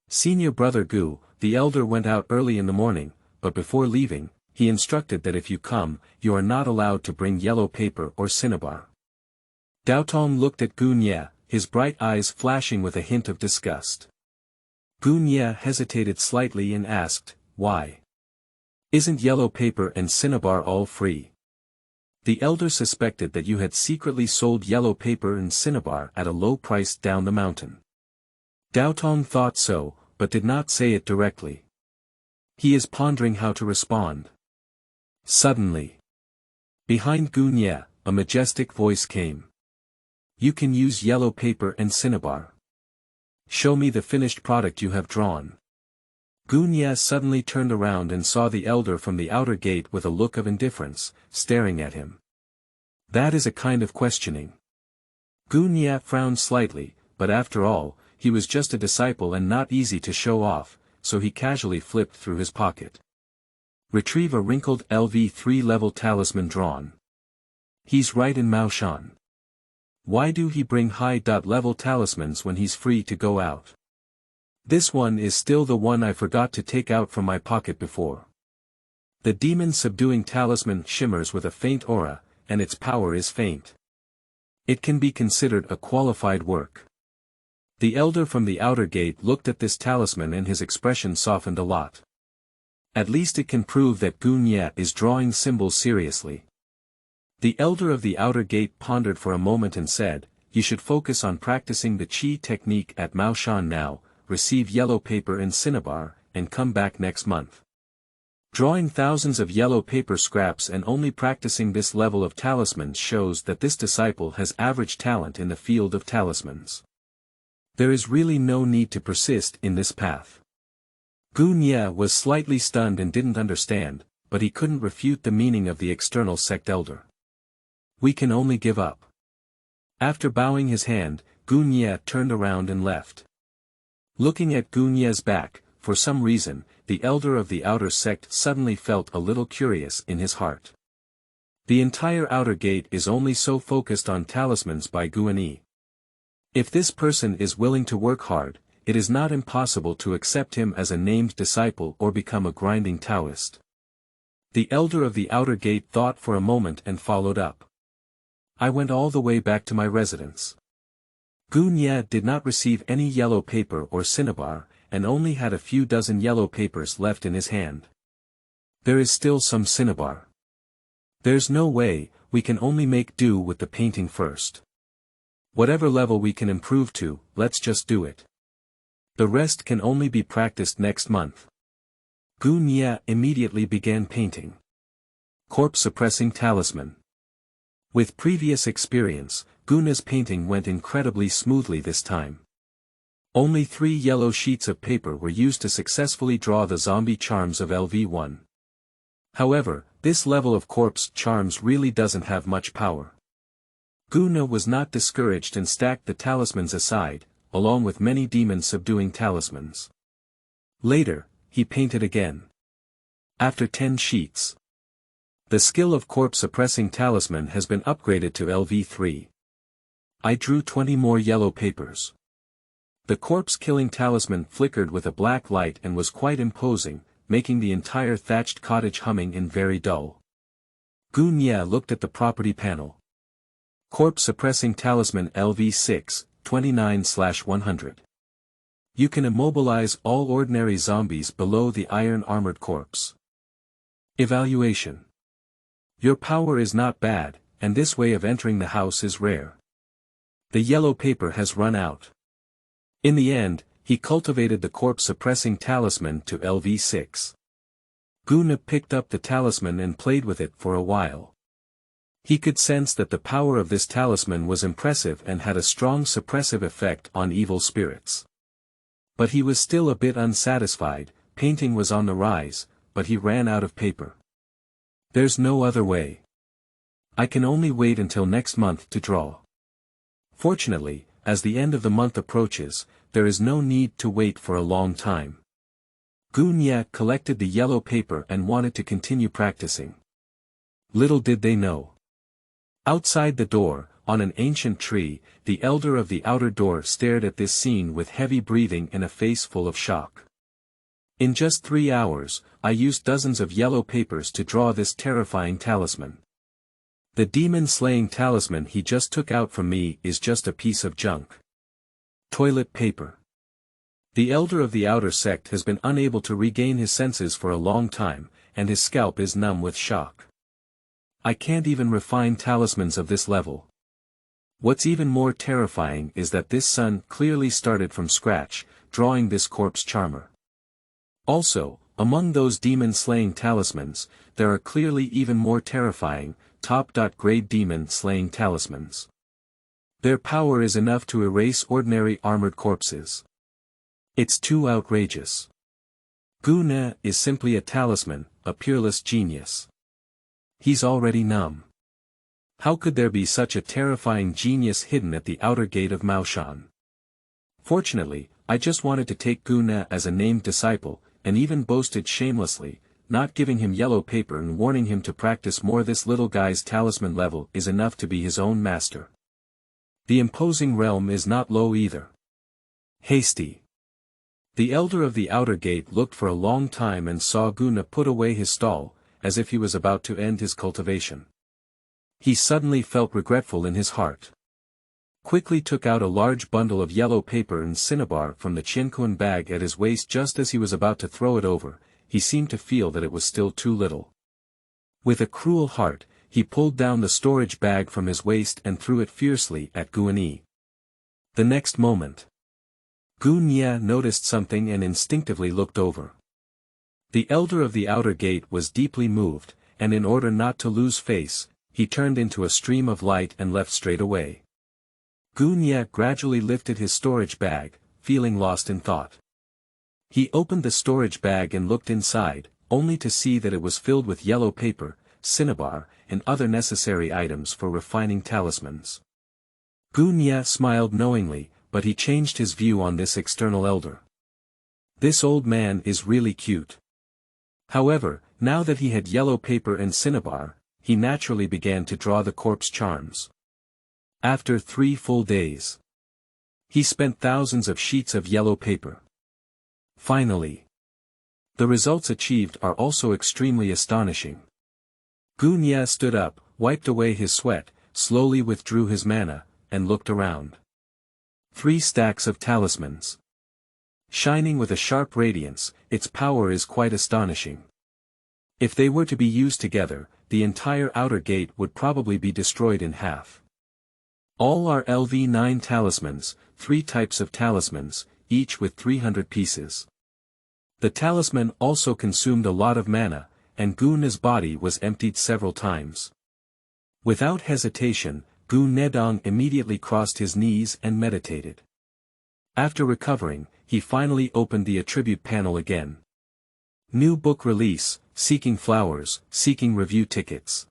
Senior brother Gu, the elder, went out early in the morning, but before leaving, he instructed that if you come, you are not allowed to bring yellow paper or cinnabar. Daotong looked at Qianhe, his bright eyes flashing with a hint of disgust. Qianhe hesitated slightly and asked, "Why? Isn't yellow paper and cinnabar all free?" The elder suspected that you had secretly sold yellow paper and cinnabar at a low price down the mountain. Daotong thought so, but did not say it directly. He is pondering how to respond. Suddenly, behind Qianhe, a majestic voice came. You can use yellow paper and cinnabar. Show me the finished product you have drawn. Qianhe suddenly turned around and saw the elder from the outer gate with a look of indifference, staring at him. That is a kind of questioning. Qianhe frowned slightly, but after all, he was just a disciple and not easy to show off, so he casually flipped through his pocket. Retrieve a wrinkled LV3 level talisman drawn. He's right in Maoshan. Why do he bring high-level talismans when he's free to go out? This one is still the one I forgot to take out from my pocket before. The demon-subduing talisman shimmers with a faint aura, and its power is faint. It can be considered a qualified work. The elder from the outer gate looked at this talisman and his expression softened a lot. At least it can prove that Qianhe is drawing symbols seriously. The elder of the outer gate pondered for a moment and said, you should focus on practicing the Qi technique at Maoshan now, receive yellow paper and cinnabar, and come back next month. Drawing thousands of yellow paper scraps and only practicing this level of talismans shows that this disciple has average talent in the field of talismans. There is really no need to persist in this path. Qianhe was slightly stunned and didn't understand, but he couldn't refute the meaning of the external sect elder. We can only give up. After bowing his hand, Qianhe turned around and left. Looking at Qianhe's back, for some reason, the elder of the outer sect suddenly felt a little curious in his heart. The entire outer gate is only so focused on talismans by Qianhe. If this person is willing to work hard, it is not impossible to accept him as a named disciple or become a grinding Taoist. The elder of the outer gate thought for a moment and followed up. I went all the way back to my residence. Qianhe did not receive any yellow paper or cinnabar, and only had a few dozen yellow papers left in his hand. There is still some cinnabar. There's no way, we can only make do with the painting first. Whatever level we can improve to, let's just do it. The rest can only be practiced next month. Qianhe immediately began painting. Corpse-suppressing talisman. With previous experience, Qianhe's painting went incredibly smoothly this time. Only 3 yellow sheets of paper were used to successfully draw the zombie charms of LV1. However, this level of corpse charms really doesn't have much power. Qianhe was not discouraged and stacked the talismans aside, along with many demon-subduing talismans. Later, he painted again. After 10 sheets. The skill of corpse-suppressing talisman has been upgraded to LV3. I drew 20 more yellow papers. The corpse-killing talisman flickered with a black light and was quite imposing, making the entire thatched cottage humming and very dull. Qianhe looked at the property panel. Corpse-suppressing talisman LV6, 29/100. You can immobilize all ordinary zombies below the iron-armored corpse. Evaluation. Your power is not bad, and this way of entering the house is rare. The yellow paper has run out. In the end, he cultivated the corpse-suppressing talisman to LV6. Qianhe picked up the talisman and played with it for a while. He could sense that the power of this talisman was impressive and had a strong suppressive effect on evil spirits. But he was still a bit unsatisfied. Painting was on the rise, but he ran out of paper. There's no other way. I can only wait until next month to draw. Fortunately, as the end of the month approaches, there is no need to wait for a long time. Qianhe collected the yellow paper and wanted to continue practicing. Little did they know. Outside the door, on an ancient tree, the elder of the outer door stared at this scene with heavy breathing and a face full of shock. In just 3 hours, I used dozens of yellow papers to draw this terrifying talisman. The demon-slaying talisman he just took out from me is just a piece of junk. Toilet paper. The elder of the outer sect has been unable to regain his senses for a long time, and his scalp is numb with shock. I can't even refine talismans of this level. What's even more terrifying is that this son clearly started from scratch, drawing this corpse charmer. Also, among those demon-slaying talismans, there are clearly even more terrifying, top-grade demon-slaying talismans. Their power is enough to erase ordinary armored corpses. It's too outrageous. Qianhe is simply a talisman, a peerless genius. He's already numb. How could there be such a terrifying genius hidden at the outer gate of Maoshan? Fortunately, I just wanted to take Qianhe as a named disciple, and even boasted shamelessly, not giving him yellow paper and warning him to practice more. This little guy's talisman level is enough to be his own master. The imposing realm is not low either. Hasty. The elder of the outer gate looked for a long time and saw Qianhe put away his stall, as if he was about to end his cultivation. He suddenly felt regretful in his heart. Quickly took out a large bundle of yellow paper and cinnabar from the Qianhe bag at his waist. Just as he was about to throw it over, he seemed to feel that it was still too little. With a cruel heart, he pulled down the storage bag from his waist and threw it fiercely at Guanyi. The next moment, Guanyi noticed something and instinctively looked over. The elder of the outer gate was deeply moved, and in order not to lose face, he turned into a stream of light and left straight away. Guanyi gradually lifted his storage bag, feeling lost in thought. He opened the storage bag and looked inside, only to see that it was filled with yellow paper, cinnabar, and other necessary items for refining talismans. Guanyi smiled knowingly, but he changed his view on this external elder. This old man is really cute. However, now that he had yellow paper and cinnabar, he naturally began to draw the corpse charms. After 3 full days, he spent thousands of sheets of yellow paper. Finally, the results achieved are also extremely astonishing. Guanyi stood up, wiped away his sweat, slowly withdrew his mana, and looked around. 3 stacks of talismans. Shining with a sharp radiance, its power is quite astonishing. If they were to be used together, the entire outer gate would probably be destroyed in half. All are LV9 talismans, 3 types of talismans, each with 300 pieces. The talisman also consumed a lot of mana, and Guanyi's body was emptied several times. Without hesitation, Guanyi immediately crossed his knees and meditated. After recovering, he finally opened the attribute panel again. New book release, Seeking Flowers, Seeking Review Tickets.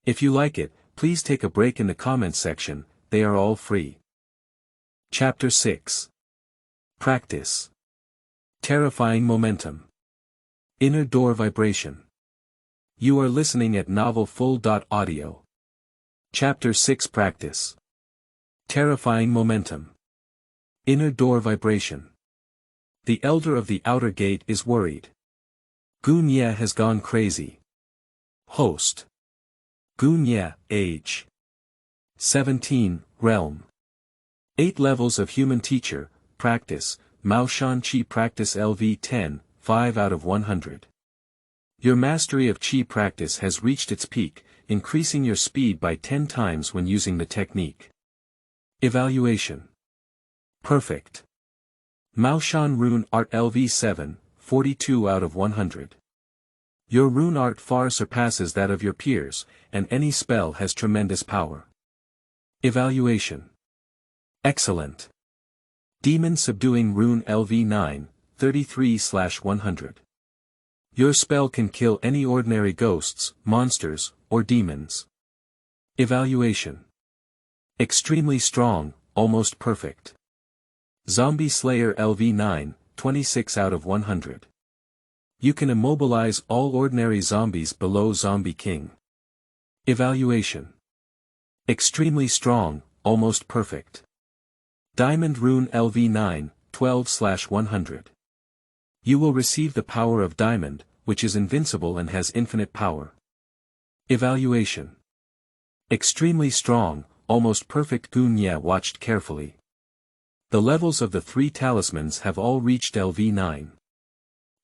If you like it, please take a break in the comments section, they are all free. Chapter 6. Practice. Terrifying Momentum. Inner Door Vibration. You are listening at novelfull.audio. Chapter 6 Practice. Terrifying Momentum. Inner Door Vibration. The elder of the outer gate is worried. Guanyi has gone crazy. Host. Guanyi, age. 17, realm. 8 levels of human teacher, practice, Maoshan Qi practice LV10, 5 out of 100. Your mastery of Qi practice has reached its peak, increasing your speed by 10 times when using the technique. Evaluation. Perfect. Maoshan Rune Art LV7, 42 out of 100. Your rune art far surpasses that of your peers, and any spell has tremendous power. Evaluation. Excellent. Demon Subduing Rune LV9, 33/100. Your spell can kill any ordinary ghosts, monsters, or demons. Evaluation. Extremely strong, almost perfect. Zombie Slayer LV9, 26 out of 100. You can immobilize all ordinary zombies below Zombie King. Evaluation. Extremely strong, almost perfect. Diamond Rune LV9, 12/100. You will receive the power of Diamond, which is invincible and has infinite power. Evaluation. Extremely strong, almost perfect. Guanyi watched carefully. The levels of the 3 talismans have all reached LV9.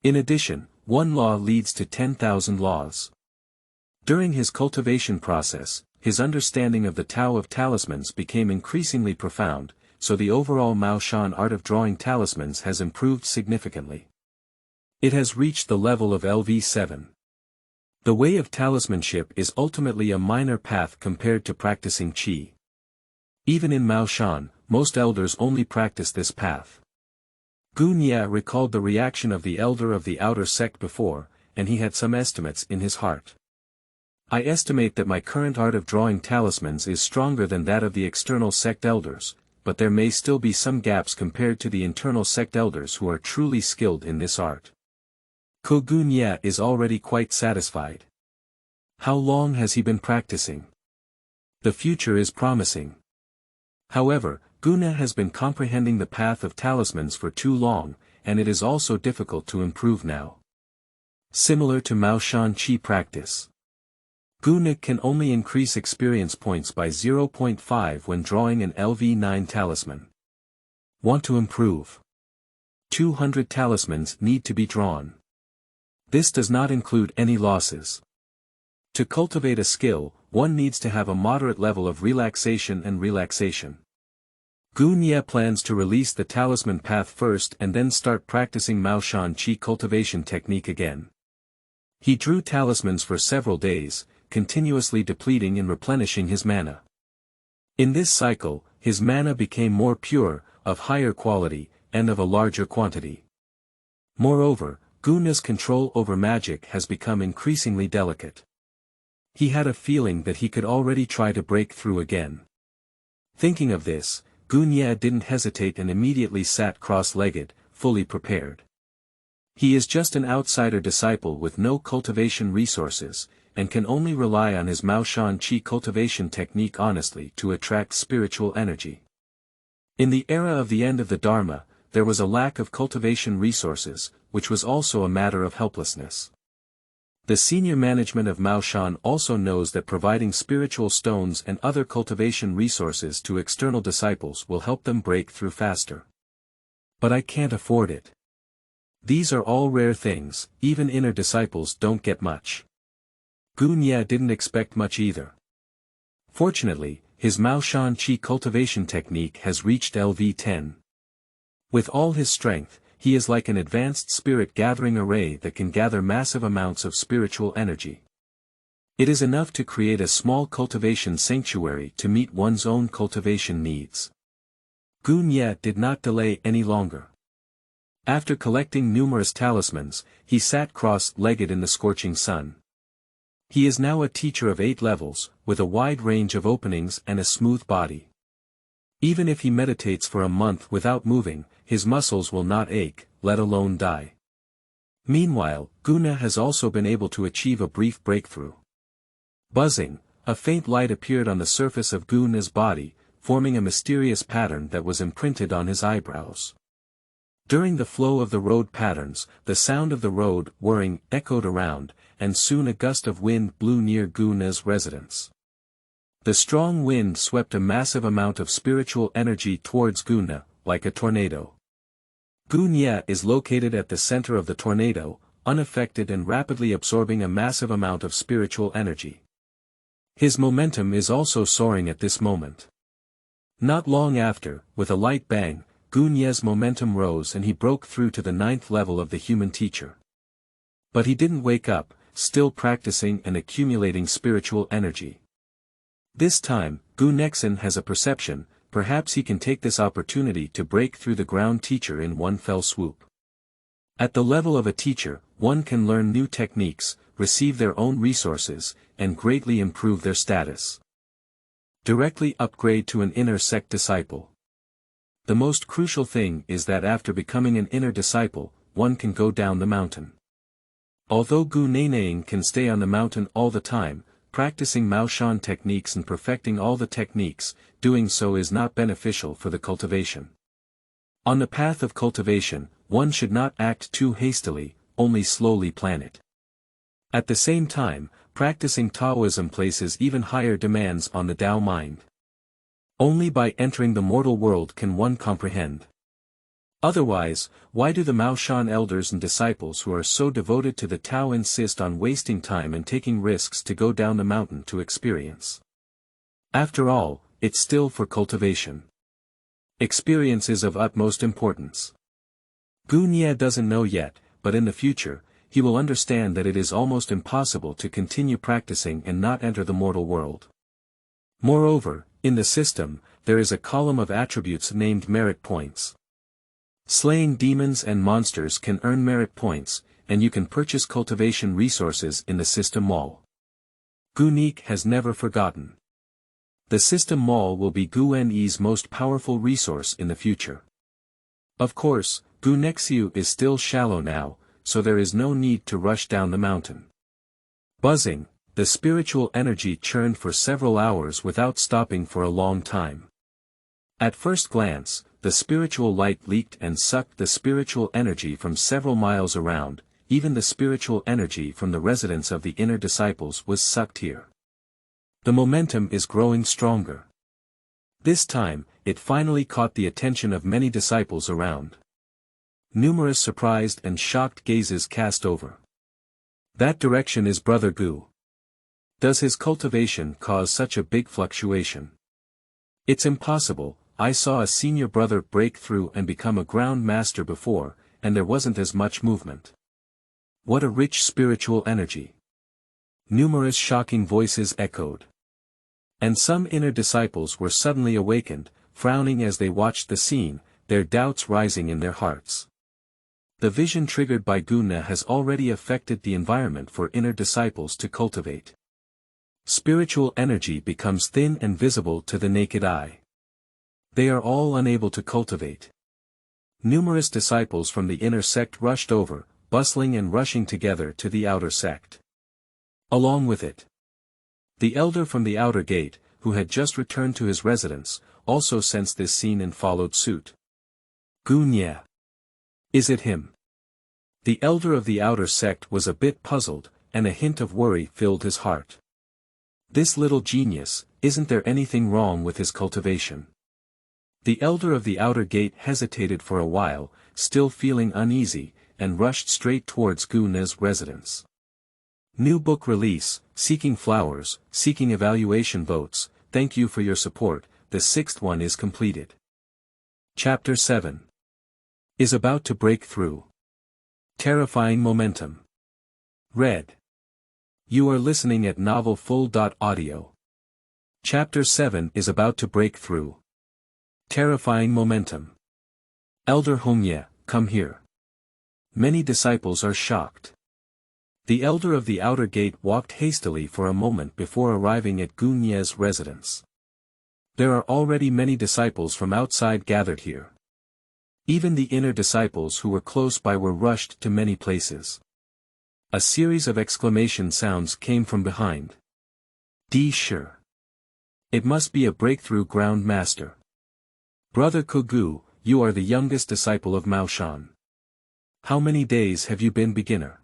In addition, 1 law leads to 10,000 laws. During his cultivation process, his understanding of the Tao of talismans became increasingly profound, so the overall Maoshan art of drawing talismans has improved significantly. It has reached the level of LV7. The way of talismanship is ultimately a minor path compared to practicing Qi. Even in Maoshan, most elders only practice this path. Guanyi recalled the reaction of the elder of the outer sect before, and he had some estimates in his heart. I estimate that my current art of drawing talismans is stronger than that of the external sect elders, but there may still be some gaps compared to the internal sect elders who are truly skilled in this art. Guanyi is already quite satisfied. How long has he been practicing? The future is promising. However, Guanyi has been comprehending the path of talismans for too long, and it is also difficult to improve now. Similar to Maoshan Qi practice. Guanyi can only increase experience points by 0.5 when drawing an LV9 talisman. Want to improve? 200 talismans need to be drawn. This does not include any losses. To cultivate a skill, one needs to have a moderate level of relaxation and relaxation. Gu Nie plans to release the talisman path first and then start practicing Maoshan Qi cultivation technique again. He drew talismans for several days, continuously depleting and replenishing his mana. In this cycle, his mana became more pure, of higher quality, and of a larger quantity. Moreover, Gu Nie's control over magic has become increasingly delicate. He had a feeling that he could already try to break through again. Thinking of this, Gu Nie didn't hesitate and immediately sat cross-legged, fully prepared. He is just an outsider disciple with no cultivation resources, and can only rely on his Maoshan Qi cultivation technique honestly to attract spiritual energy. In the era of the end of the Dharma, there was a lack of cultivation resources, which was also a matter of helplessness. The senior management of Maoshan also knows that providing spiritual stones and other cultivation resources to external disciples will help them break through faster. But I can't afford it. These are all rare things, even inner disciples don't get much. Gu Nie didn't expect much either. Fortunately, his Maoshan Qi cultivation technique has reached LV10. With all his strength, he is like an advanced spirit gathering array that can gather massive amounts of spiritual energy. It is enough to create a small cultivation sanctuary to meet one's own cultivation needs. Gu Nie did not delay any longer. After collecting numerous talismans, he sat cross-legged in the scorching sun. He is now a teacher of 8 levels, with a wide range of openings and a smooth body. Even if he meditates for a month without moving, his muscles will not ache, let alone die. Meanwhile, Gu Nie has also been able to achieve a brief breakthrough. Buzzing, a faint light appeared on the surface of Gu Nie's body, forming a mysterious pattern that was imprinted on his eyebrows. During the flow of the road patterns, the sound of the road whirring echoed around, and soon a gust of wind blew near Gu Nie's residence. The strong wind swept a massive amount of spiritual energy towards Gu Nie, like a tornado. Gu Nie is located at the center of the tornado, unaffected and rapidly absorbing a massive amount of spiritual energy. His momentum is also soaring at this moment. Not long after, with a light bang, Gu Nie's momentum rose and he broke through to the 9th level of the human teacher. But he didn't wake up, still practicing and accumulating spiritual energy. This time, Gu Nexen has a perception, perhaps he can take this opportunity to break through the ground teacher in one fell swoop. At the level of a teacher, one can learn new techniques, receive their own resources, and greatly improve their status. Directly upgrade to an inner sect disciple. The most crucial thing is that after becoming an inner disciple, one can go down the mountain. Although Gu Neineng can stay on the mountain all the time, practicing Maoshan techniques and perfecting all the techniques, doing so is not beneficial for the cultivation. On the path of cultivation, one should not act too hastily, only slowly plan it. At the same time, practicing Taoism places even higher demands on the Tao mind. Only by entering the mortal world can one comprehend. Otherwise, why do the Maoshan elders and disciples who are so devoted to the Tao insist on wasting time and taking risks to go down the mountain to experience? After all, it's still for cultivation. Experience is of utmost importance. Gu Nie doesn't know yet, but in the future, he will understand that it is almost impossible to continue practicing and not enter the mortal world. Moreover, in the system, there is a column of attributes named merit points. Slaying demons and monsters can earn merit points, and you can purchase cultivation resources in the system mall. Gu Nie has never forgotten. The system mall will be Gu Nie's most powerful resource in the future. Of course, Gu Nexiu is still shallow now, so there is no need to rush down the mountain. Buzzing, the spiritual energy churned for several hours without stopping for a long time. At first glance, the spiritual light leaked and sucked the spiritual energy from several miles around, even the spiritual energy from the residence of the inner disciples was sucked here. The momentum is growing stronger. This time, it finally caught the attention of many disciples around. Numerous surprised and shocked gazes cast over. That direction is Brother Gu. Does his cultivation cause such a big fluctuation? It's impossible. I saw a senior brother break through and become a ground master before, and there wasn't as much movement. What a rich spiritual energy. Numerous shocking voices echoed. And some inner disciples were suddenly awakened, frowning as they watched the scene, their doubts rising in their hearts. The vision triggered by Yue has already affected the environment for inner disciples to cultivate. Spiritual energy becomes thin and visible to the naked eye. They are all unable to cultivate. Numerous disciples from the inner sect rushed over, bustling and rushing together to the outer sect. Along with it, the elder from the outer gate, who had just returned to his residence, also sensed this scene and followed suit. Yue. Is it him? The elder of the outer sect was a bit puzzled, and a hint of worry filled his heart. This little genius, isn't there anything wrong with his cultivation? The elder of the outer gate hesitated for a while, still feeling uneasy, and rushed straight towards Yue's residence. New book release, Seeking Flowers, Seeking Evaluation Votes, thank you for your support, the 6th one is completed. Chapter 7 is about to break through. Terrifying momentum. Read. You are listening at novelfull.audio. Chapter 7 is about to break through. Terrifying momentum. Elder Hongye, come here. Many disciples are shocked. The elder of the outer gate walked hastily for a moment before arriving at Yue's residence. There are already many disciples from outside gathered here. Even the inner disciples who were close by were rushed to many places. A series of exclamation sounds came from behind. Sure. It must be a breakthrough ground master. Brother Kogu, you are the youngest disciple of Maoshan. How many days have you been beginner?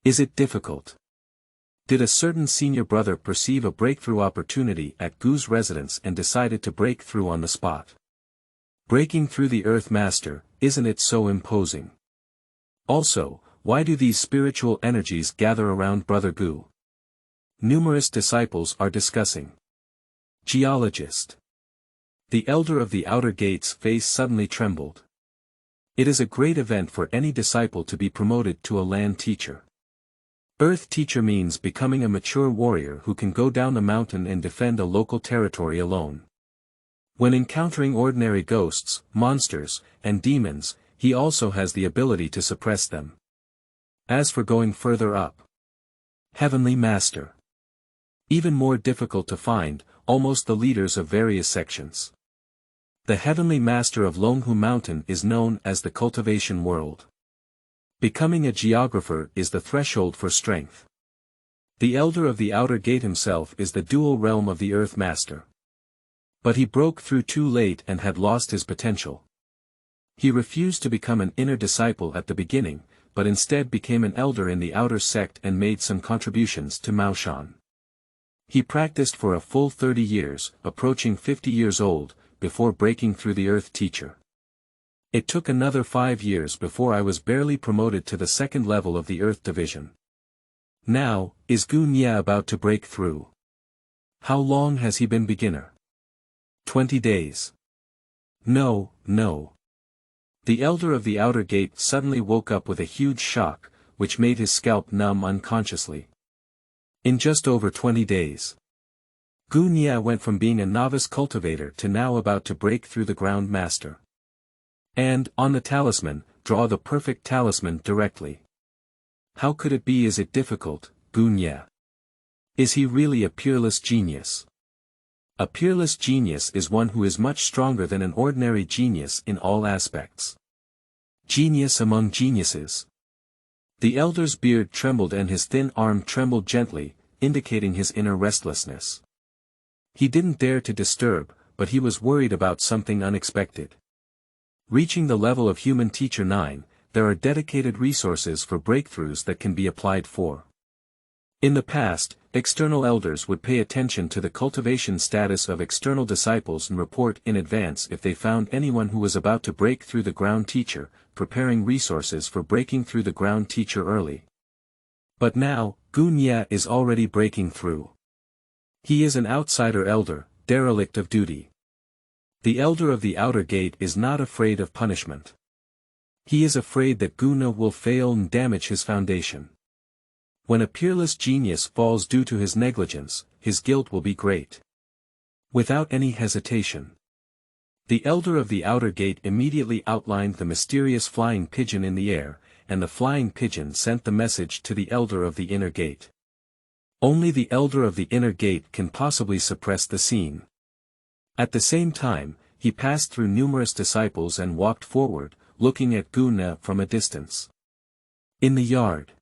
Is it difficult? Did a certain senior brother perceive a breakthrough opportunity at Gu's residence and decided to break through on the spot? Breaking through the Earth Master, isn't it so imposing? Also, why do these spiritual energies gather around Brother Yue? Numerous disciples are discussing. Geologist. The elder of the outer gate's face suddenly trembled. It is a great event for any disciple to be promoted to a land teacher. Earth teacher means becoming a mature warrior who can go down a mountain and defend a local territory alone. When encountering ordinary ghosts, monsters, and demons, he also has the ability to suppress them. As for going further up, Heavenly Master. Even more difficult to find, almost the leaders of various sections. The Heavenly Master of Longhu Mountain is known as the cultivation world. Becoming a geographer is the threshold for strength. The elder of the outer gate himself is the dual realm of the Earth Master. But he broke through too late and had lost his potential. He refused to become an inner disciple at the beginning, but instead became an elder in the outer sect and made some contributions to Maoshan. He practiced for a full 30 years, approaching 50 years old, before breaking through the Earth Teacher. It took another 5 years before I was barely promoted to the second level of the Earth Division. Now, is Yue about to break through? How long has he been beginner? 20 days. No. The elder of the outer gate suddenly woke up with a huge shock, which made his scalp numb unconsciously. In just over 20 days. Yue went from being a novice cultivator to now about to break through the ground master. And, on the talisman, draw the perfect talisman directly. How could it be? Is it difficult, Yue? Is he really a peerless genius? A peerless genius is one who is much stronger than an ordinary genius in all aspects. Genius among geniuses. The elder's beard trembled and his thin arm trembled gently, indicating his inner restlessness. He didn't dare to disturb, but he was worried about something unexpected. Reaching the level of Human Teacher 9, there are dedicated resources for breakthroughs that can be applied for. In the past, external elders would pay attention to the cultivation status of external disciples and report in advance if they found anyone who was about to break through the ground teacher, preparing resources for breaking through the ground teacher early. But now, Qianhe is already breaking through. He is an outsider elder, derelict of duty. The elder of the outer gate is not afraid of punishment. He is afraid that Qianhe will fail and damage his foundation. When a peerless genius falls due to his negligence, his guilt will be great. Without any hesitation, the elder of the outer gate immediately outlined the mysterious flying pigeon in the air, and the flying pigeon sent the message to the elder of the inner gate. Only the elder of the inner gate can possibly suppress the scene. At the same time, he passed through numerous disciples and walked forward, looking at Qianhe from a distance. In the yard,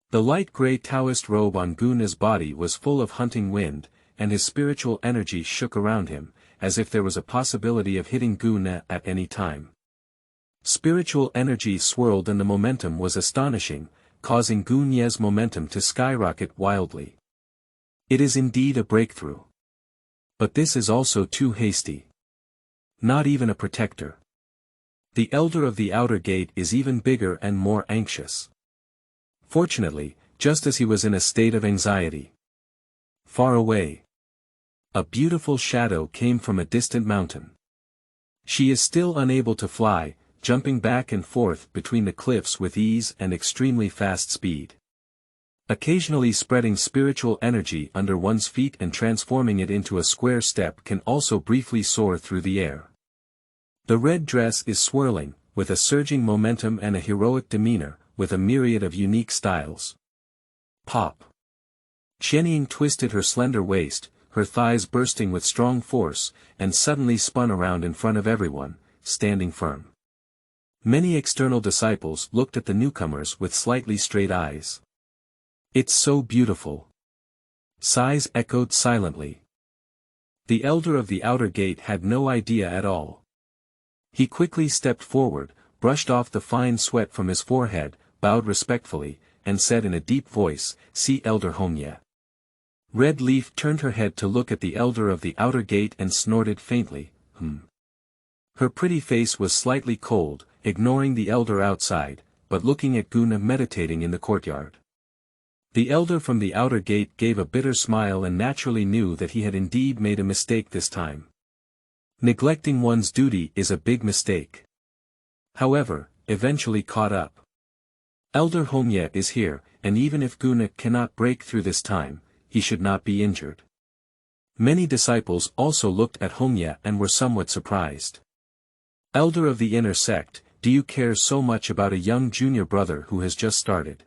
the light gray Taoist robe on Qianhe's body was full of hunting wind, and his spiritual energy shook around him, as if there was a possibility of hitting Qianhe at any time. Spiritual energy swirled and the momentum was astonishing, causing Qianhe's momentum to skyrocket wildly. It is indeed a breakthrough. But this is also too hasty. Not even a protector. The elder of the outer gate is even bigger and more anxious. Fortunately, just as he was in a state of anxiety, far away, a beautiful shadow came from a distant mountain. She is still unable to fly, jumping back and forth between the cliffs with ease and extremely fast speed. Occasionally spreading spiritual energy under one's feet and transforming it into a square step can also briefly soar through the air. The red dress is swirling, with a surging momentum and a heroic demeanor, with a myriad of unique styles. Pop. Qianhe twisted her slender waist, her thighs bursting with strong force, and suddenly spun around in front of everyone, standing firm. Many external disciples looked at the newcomers with slightly straight eyes. "It's so beautiful." Sighs echoed silently. The elder of the outer gate had no idea at all. He quickly stepped forward, brushed off the fine sweat from his forehead, bowed respectfully, and said in a deep voice, "See Elder Qianhe." Red Leaf turned her head to look at the elder of the outer gate and snorted faintly, Her pretty face was slightly cold, ignoring the elder outside, but looking at Qianhe meditating in the courtyard. The elder from the outer gate gave a bitter smile and naturally knew that he had indeed made a mistake this time. Neglecting one's duty is a big mistake. However, eventually caught up. Elder Qianhe is here, and even if Qianhe cannot break through this time, he should not be injured. Many disciples also looked at Qianhe and were somewhat surprised. Elder of the Inner Sect, do you care so much about a young junior brother who has just started?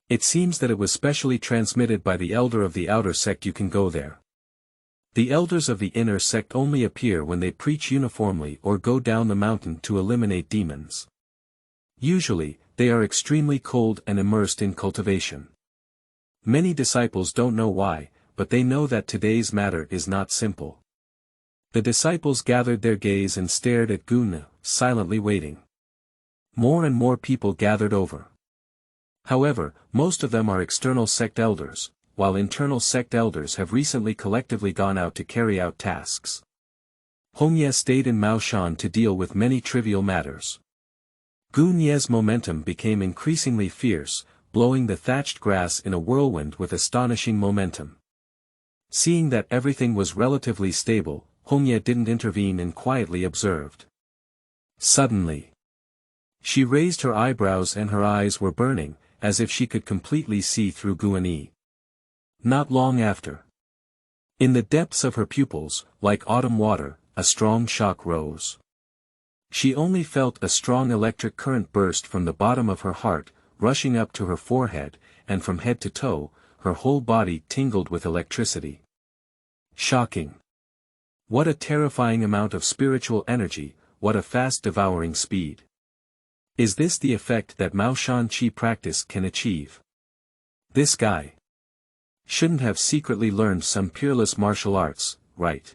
It seems that it was specially transmitted by the elder of the outer sect. You can go there. The elders of the inner sect only appear when they preach uniformly or go down the mountain to eliminate demons. Usually, they are extremely cold and immersed in cultivation. Many disciples don't know why, but they know that today's matter is not simple. The disciples gathered their gaze and stared at Qianhe, silently waiting. More and more people gathered over. However, most of them are external sect elders, while internal sect elders have recently collectively gone out to carry out tasks. Qianhe stayed in Maoshan to deal with many trivial matters. Qianhe's momentum became increasingly fierce, blowing the thatched grass in a whirlwind with astonishing momentum. Seeing that everything was relatively stable, Qianhe didn't intervene and quietly observed. Suddenly, she raised her eyebrows and her eyes were burning, as if she could completely see through Qianhe. Not long after, in the depths of her pupils, like autumn water, a strong shock rose. She only felt a strong electric current burst from the bottom of her heart, rushing up to her forehead, and from head to toe, her whole body tingled with electricity. Shocking! What a terrifying amount of spiritual energy, what a fast devouring speed. Is this the effect that Maoshan Qi practice can achieve? This guy shouldn't have secretly learned some peerless martial arts, right?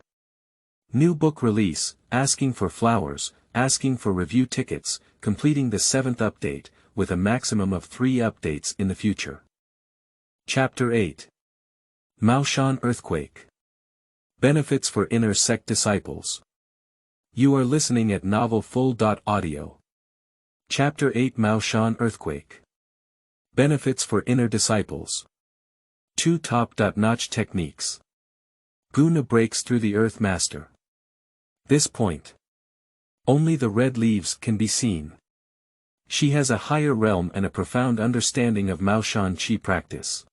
New book release, asking for flowers, asking for review tickets, completing the 7th update, with a maximum of 3 updates in the future. Chapter 8. Maoshan Earthquake. Benefits for Inner Sect Disciples. You are listening at novelfull.audio. Chapter 8 Maoshan Earthquake. Benefits for inner disciples. 2 top-notch techniques. Guna breaks through the Earth Master. This point. Only the red leaves can be seen. She has a higher realm and a profound understanding of Maoshan Qi practice.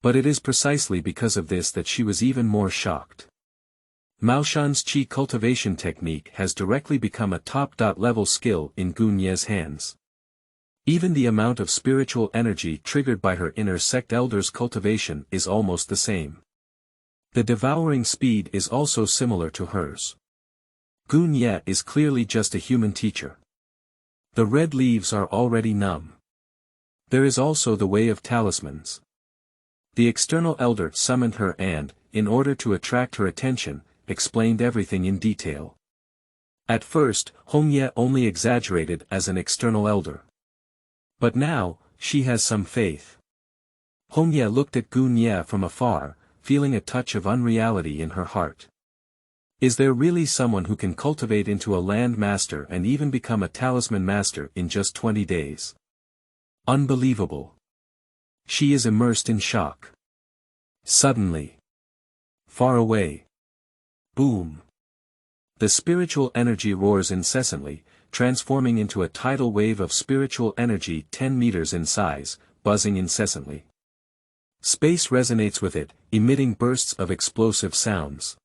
But it is precisely because of this that she was even more shocked. Maoshan's Qi cultivation technique has directly become a top-level skill in Gunye's hands. Even the amount of spiritual energy triggered by her inner sect elder's cultivation is almost the same. The devouring speed is also similar to hers. Gunye is clearly just a human teacher. The red leaves are already numb. There is also the way of talismans. The external elder summoned her and, in order to attract her attention, explained everything in detail. At first, Hongye only exaggerated as an external elder. But now, she has some faith. Hongye looked at Gunye from afar, feeling a touch of unreality in her heart. Is there really someone who can cultivate into a land master and even become a talisman master in just 20 days? Unbelievable. She is immersed in shock. Suddenly. Far away. Boom. The spiritual energy roars incessantly, transforming into a tidal wave of spiritual energy 10 meters in size, buzzing incessantly. Space resonates with it, emitting bursts of explosive sounds.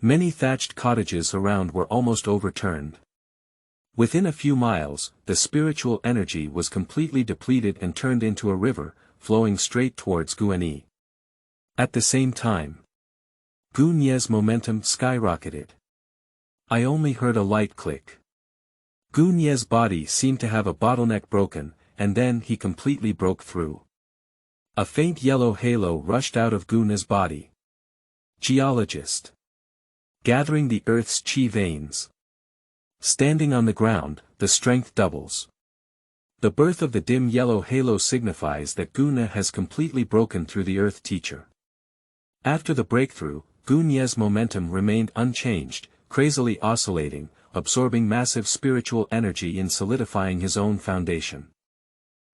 Many thatched cottages around were almost overturned. Within a few miles, the spiritual energy was completely depleted and turned into a river, flowing straight towards Guanyi. At the same time, Gunye's momentum skyrocketed. I only heard a light click. Gunye's body seemed to have a bottleneck broken, and then he completely broke through. A faint yellow halo rushed out of Gunye's body. Geologist. Gathering the Earth's Qi veins. Standing on the ground, the strength doubles. The birth of the dim yellow halo signifies that Gunye has completely broken through the Earth Teacher. After the breakthrough, Gunye's momentum remained unchanged, crazily oscillating, absorbing massive spiritual energy in solidifying his own foundation.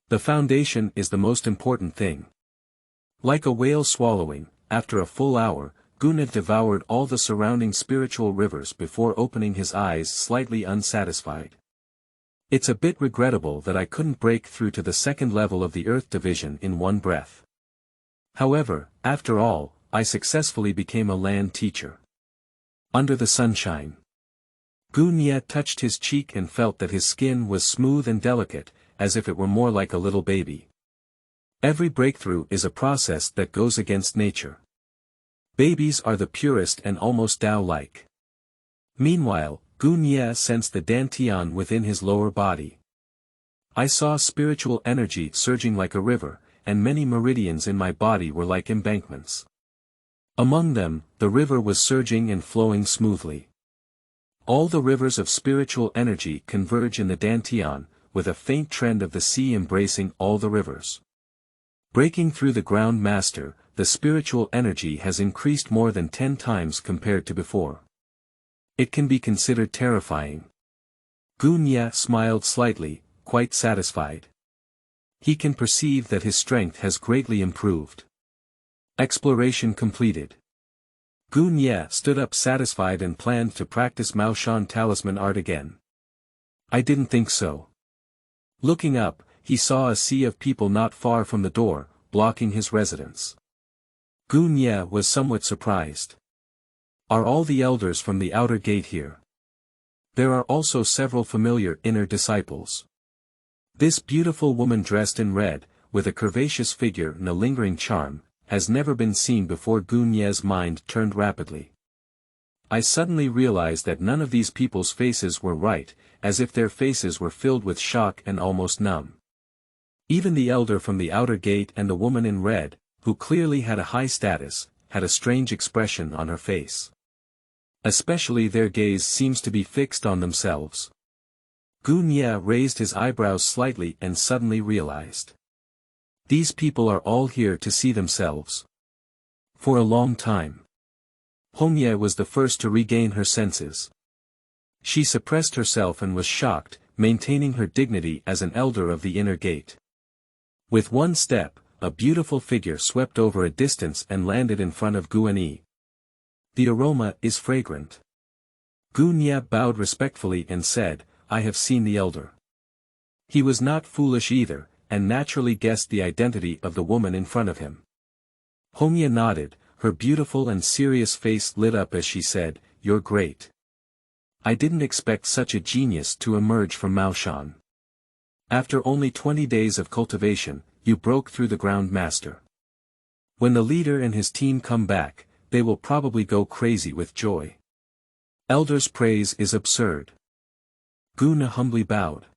The foundation is the most important thing. Like a whale swallowing, after a full hour, Gunye devoured all the surrounding spiritual rivers before opening his eyes slightly unsatisfied. It's a bit regrettable that I couldn't break through to the second level of the Earth Division in one breath. However, after all, I successfully became a land teacher. Under the sunshine. Gunye touched his cheek and felt that his skin was smooth and delicate, as if it were more like a little baby. Every breakthrough is a process that goes against nature. Babies are the purest and almost Tao-like. Meanwhile, Gunye sensed the dantian within his lower body. I saw spiritual energy surging like a river, and many meridians in my body were like embankments. Among them, the river was surging and flowing smoothly. All the rivers of spiritual energy converge in the dantian, with a faint trend of the sea embracing all the rivers. Breaking through the ground master, the spiritual energy has increased more than 10 times compared to before. It can be considered terrifying. Gunye smiled slightly, quite satisfied. He can perceive that his strength has greatly improved. Exploration completed. Gunye stood up satisfied and planned to practice Maoshan talisman art again. I didn't think so. Looking up, he saw a sea of people not far from the door, blocking his residence. Gunye was somewhat surprised. Are all the elders from the outer gate here? There are also several familiar inner disciples. This beautiful woman dressed in red, with a curvaceous figure and a lingering charm, has never been seen before. Gunye's mind turned rapidly. I suddenly realized that none of these people's faces were right, as if their faces were filled with shock and almost numb. Even the elder from the outer gate and the woman in red, who clearly had a high status, had a strange expression on her face. Especially their gaze seems to be fixed on themselves. Gunye raised his eyebrows slightly and suddenly realized. These people are all here to see themselves. For a long time. Hongye was the first to regain her senses. She suppressed herself and was shocked, maintaining her dignity as an elder of the inner gate. With one step, a beautiful figure swept over a distance and landed in front of Qianhe. The aroma is fragrant. Qianhe bowed respectfully and said, I have seen the elder. He was not foolish either, and naturally guessed the identity of the woman in front of him. Qianhe nodded, her beautiful and serious face lit up as she said, You're great. I didn't expect such a genius to emerge from Maoshan. After only 20 days of cultivation, you broke through the ground master. When the leader and his team come back, they will probably go crazy with joy. Elder's praise is absurd. Qianhe humbly bowed.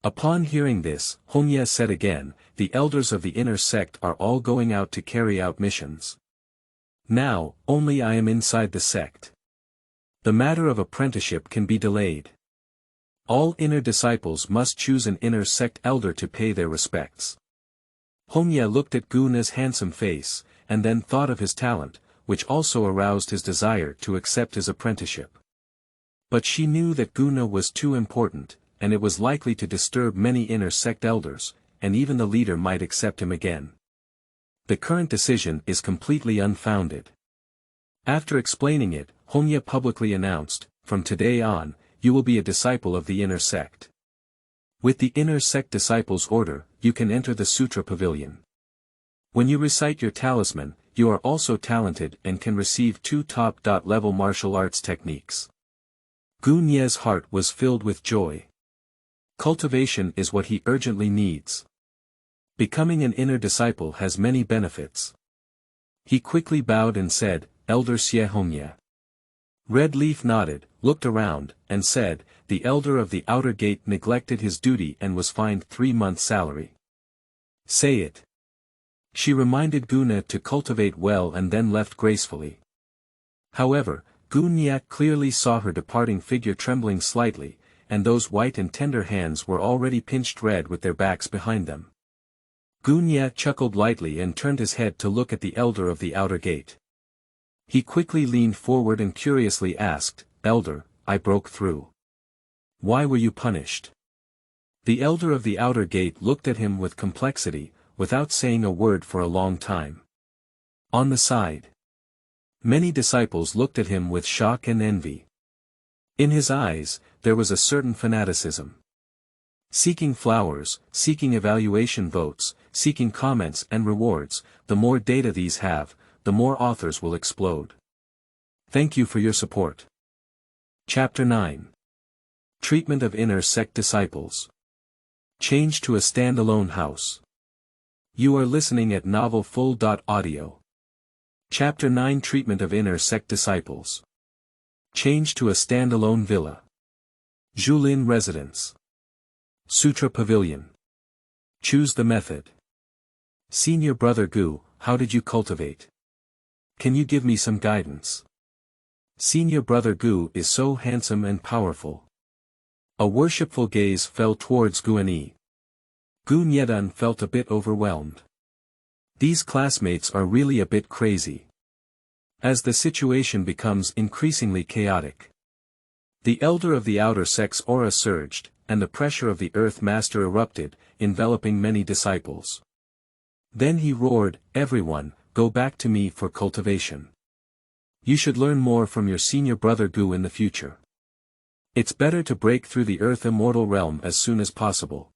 Upon hearing this, Qianhe said again, the elders of the inner sect are all going out to carry out missions. Now, only I am inside the sect. The matter of apprenticeship can be delayed. All inner disciples must choose an inner sect elder to pay their respects. Qianhe looked at Qianhe's handsome face, and then thought of his talent, which also aroused his desire to accept his apprenticeship. But she knew that Qianhe was too important, and it was likely to disturb many inner sect elders, and even the leader might accept him again. The current decision is completely unfounded. After explaining it, Qianhe publicly announced, from today on, you will be a disciple of the inner sect. With the Inner Sect Disciples order, you can enter the Sutra Pavilion. When you recite your talisman, you are also talented and can receive 2 top-level martial arts techniques. Qianhe's heart was filled with joy. Cultivation is what he urgently needs. Becoming an inner disciple has many benefits. He quickly bowed and said, Elder Xie Qianhe. Red Leaf nodded, looked around, and said, the elder of the outer gate neglected his duty and was fined 3 months' salary. Say it. She reminded Qianhe to cultivate well and then left gracefully. However, Qianhe clearly saw her departing figure trembling slightly, and those white and tender hands were already pinched red with their backs behind them. Qianhe chuckled lightly and turned his head to look at the elder of the outer gate. He quickly leaned forward and curiously asked, Elder, I broke through. Why were you punished? The elder of the outer gate looked at him with complexity, without saying a word for a long time. On the side, many disciples looked at him with shock and envy. In his eyes, there was a certain fanaticism. Seeking flowers, seeking evaluation votes, seeking comments and rewards, the more data these have, the more authors will explode. Thank you for your support. Chapter 9. Treatment of Inner Sect Disciples. Change to a standalone house. You are listening at novelfull.audio. Chapter 9 Treatment of Inner Sect Disciples. Change to a standalone villa. Julin Residence. Sutra Pavilion. Choose the method. Senior Brother Gu, how did you cultivate? Can you give me some guidance? Senior Brother Gu is so handsome and powerful. A worshipful gaze fell towards Qianhe. Qianhe felt a bit overwhelmed. These classmates are really a bit crazy. As the situation becomes increasingly chaotic, the elder of the outer sect's aura surged, and the pressure of the Earth Master erupted, enveloping many disciples. Then he roared, Everyone, go back to me for cultivation. You should learn more from your senior brother Gu in the future. It's better to break through the Earth immortal realm as soon as possible.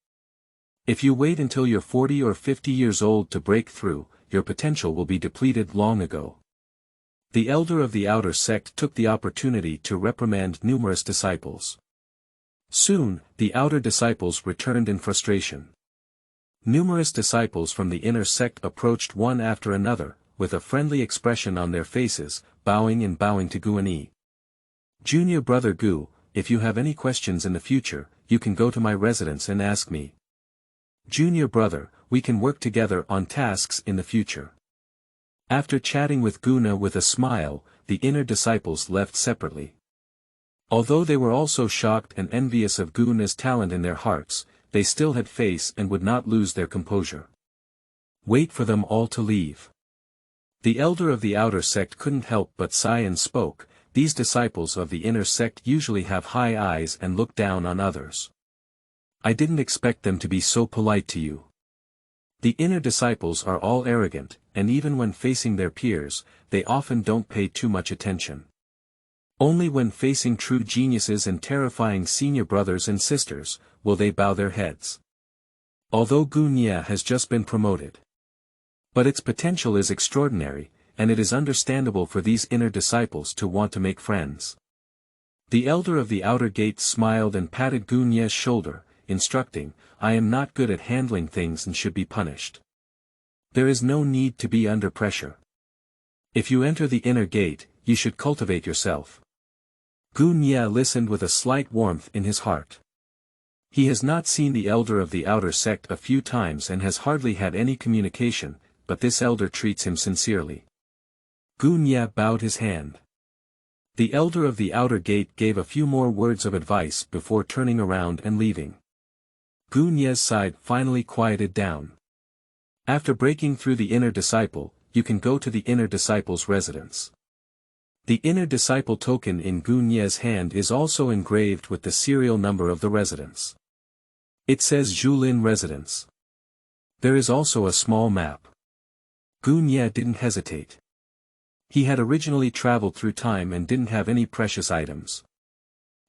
If you wait until you're 40 or 50 years old to break through, your potential will be depleted long ago. The elder of the outer sect took the opportunity to reprimand numerous disciples. Soon, the outer disciples returned in frustration. Numerous disciples from the inner sect approached one after another, with a friendly expression on their faces, bowing to Qianhe. Junior Brother Gu, if you have any questions in the future, you can go to my residence and ask me. Junior Brother, we can work together on tasks in the future. After chatting with Qianhe with a smile, the inner disciples left separately. Although they were also shocked and envious of Qianhe's talent in their hearts, they still had faith and would not lose their composure. Wait for them all to leave. The elder of the outer sect couldn't help but sigh and spoke, these disciples of the inner sect usually have high eyes and look down on others. I didn't expect them to be so polite to you. The inner disciples are all arrogant, and even when facing their peers, they often don't pay too much attention. Only when facing true geniuses and terrifying senior brothers and sisters, will they bow their heads. Although Qianhe has just been promoted. But its potential is extraordinary, and it is understandable for these inner disciples to want to make friends. The elder of the outer gate smiled and patted Qianhe's shoulder, instructing, "I am not good at handling things and should be punished. There is no need to be under pressure. If you enter the inner gate, you should cultivate yourself." Qianhe listened with a slight warmth in his heart. He has not seen the elder of the outer sect a few times and has hardly had any communication, but this elder treats him sincerely. Qianhe bowed his hand. The elder of the outer gate gave a few more words of advice before turning around and leaving. Qianhe's side finally quieted down. After breaking through the inner disciple, you can go to the inner disciple's residence. The inner disciple token in Qianhe's hand is also engraved with the serial number of the residence. It says Zhulin Residence. There is also a small map. Qianhe didn't hesitate. He had originally traveled through time and didn't have any precious items.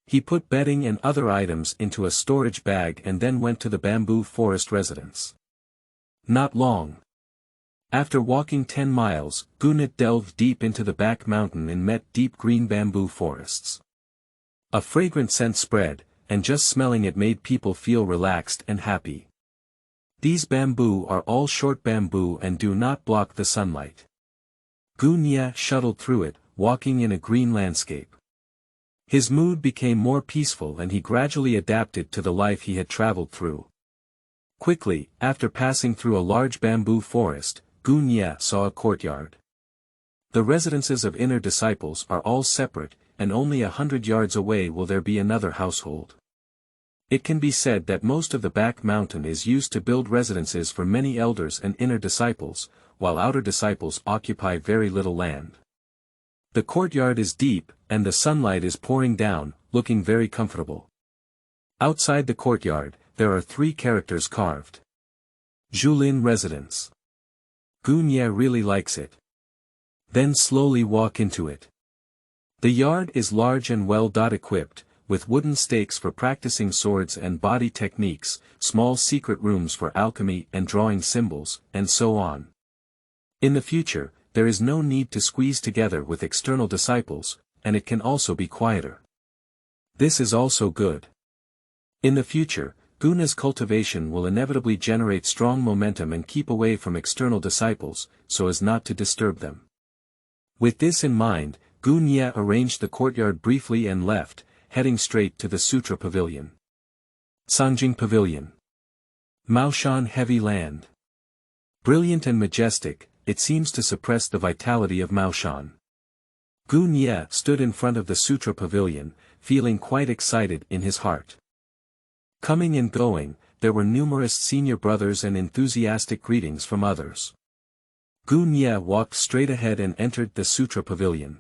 He put bedding and other items into a storage bag and then went to the bamboo forest residence. Not long. After walking 10 miles, Qianhe delved deep into the back mountain and met deep green bamboo forests. A fragrant scent spread, and just smelling it made people feel relaxed and happy. These bamboo are all short bamboo and do not block the sunlight. Qianhe shuttled through it, walking in a green landscape. His mood became more peaceful and he gradually adapted to the life he had traveled through. Quickly, after passing through a large bamboo forest, Qianhe saw a courtyard. The residences of inner disciples are all separate, and only 100 yards away will there be another household. It can be said that most of the back mountain is used to build residences for many elders and inner disciples, while outer disciples occupy very little land. The courtyard is deep, and the sunlight is pouring down, looking very comfortable. Outside the courtyard, there are 3 characters carved. Zhulin Residence. Qianhe really likes it. Then slowly walk into it. The yard is large and well equipped, with wooden stakes for practicing swords and body techniques, small secret rooms for alchemy and drawing symbols, and so on. In the future, there is no need to squeeze together with external disciples, and it can also be quieter. This is also good. In the future, Qianhe's cultivation will inevitably generate strong momentum and keep away from external disciples, so as not to disturb them. With this in mind, Qianhe arranged the courtyard briefly and left, heading straight to the Sutra Pavilion. Sanjing Pavilion. Maoshan Heavy Land. Brilliant and majestic, it seems to suppress the vitality of Maoshan. Qianhe stood in front of the Sutra Pavilion, feeling quite excited in his heart. Coming and going, there were numerous senior brothers and enthusiastic greetings from others. Qianhe walked straight ahead and entered the Sutra Pavilion.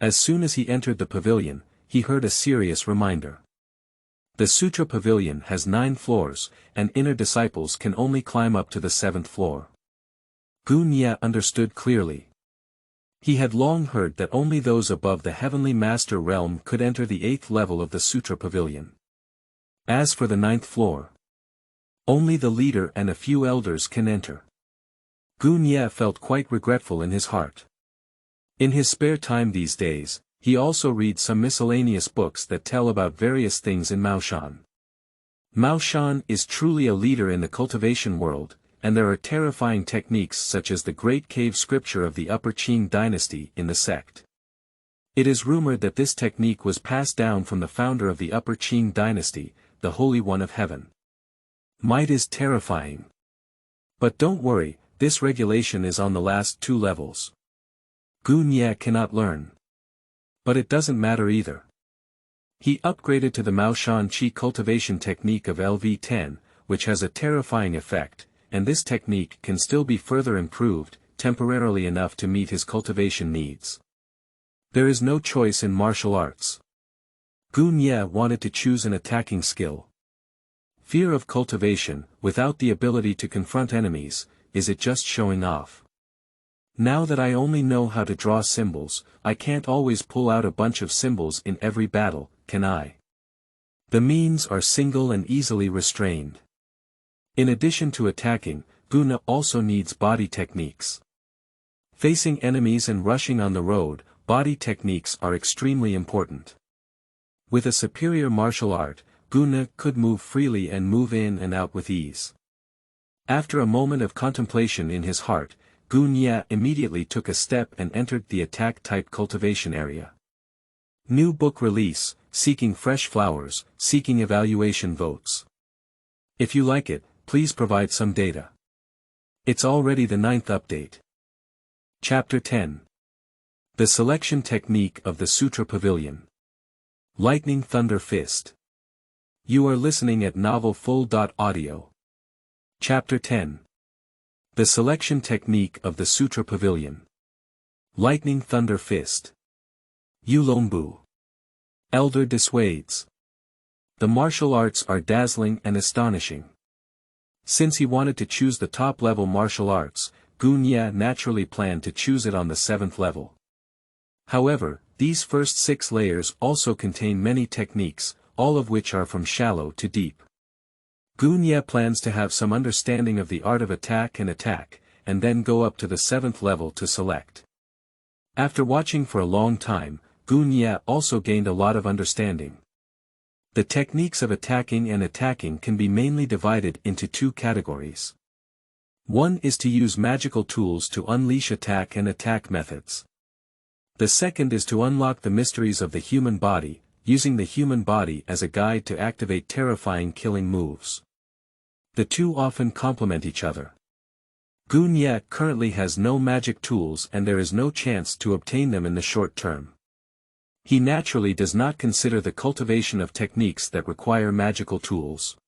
As soon as he entered the pavilion, he heard a serious reminder. The Sutra Pavilion has 9 floors, and inner disciples can only climb up to the 7th floor. Qianhe understood clearly. He had long heard that only those above the heavenly master realm could enter the 8th level of the Sutra Pavilion. As for the 9th floor, only the leader and a few elders can enter. Qianhe felt quite regretful in his heart. In his spare time these days, he also reads some miscellaneous books that tell about various things in Maoshan. Maoshan is truly a leader in the cultivation world, and there are terrifying techniques such as the Great Cave Scripture of the Upper Qing Dynasty in the sect. It is rumored that this technique was passed down from the founder of the Upper Qing Dynasty, the Holy One of Heaven. Might is terrifying. But don't worry, this regulation is on the last 2 levels. Qianhe cannot learn. But it doesn't matter either. He upgraded to the Maoshan Qi cultivation technique of LV10, which has a terrifying effect, and this technique can still be further improved, temporarily enough to meet his cultivation needs. There is no choice in martial arts. Qianhe wanted to choose an attacking skill. Fear of cultivation, without the ability to confront enemies, is it just showing off? Now that I only know how to draw symbols, I can't always pull out a bunch of symbols in every battle, can I? The means are single and easily restrained. In addition to attacking, Rune also needs body techniques. Facing enemies and rushing on the road, body techniques are extremely important. With a superior martial art, Rune could move freely and move in and out with ease. After a moment of contemplation in his heart, Qianhe immediately took a step and entered the attack-type cultivation area. New book release, seeking fresh flowers, seeking evaluation votes. If you like it, please provide some data. It's already the 9th update. Chapter 10. The Selection Technique of the Sutra Pavilion. Lightning Thunder Fist. You are listening at novelfull.audio. Chapter 10. The Selection Technique of the Sutra Pavilion. Lightning Thunder Fist. Yulongbu. Elder dissuades. The martial arts are dazzling and astonishing. Since he wanted to choose the top-level martial arts, Qianhe naturally planned to choose it on the 7th level. However, these first 6 layers also contain many techniques, all of which are from shallow to deep. Qianhe plans to have some understanding of the art of attack, and then go up to the 7th level to select. After watching for a long time, Qianhe also gained a lot of understanding. The techniques of attacking can be mainly divided into 2 categories. One is to use magical tools to unleash attack methods. The second is to unlock the mysteries of the human body, using the human body as a guide to activate terrifying killing moves. The 2 often complement each other. Qianhe currently has no magic tools and there is no chance to obtain them in the short term. He naturally does not consider the cultivation of techniques that require magical tools.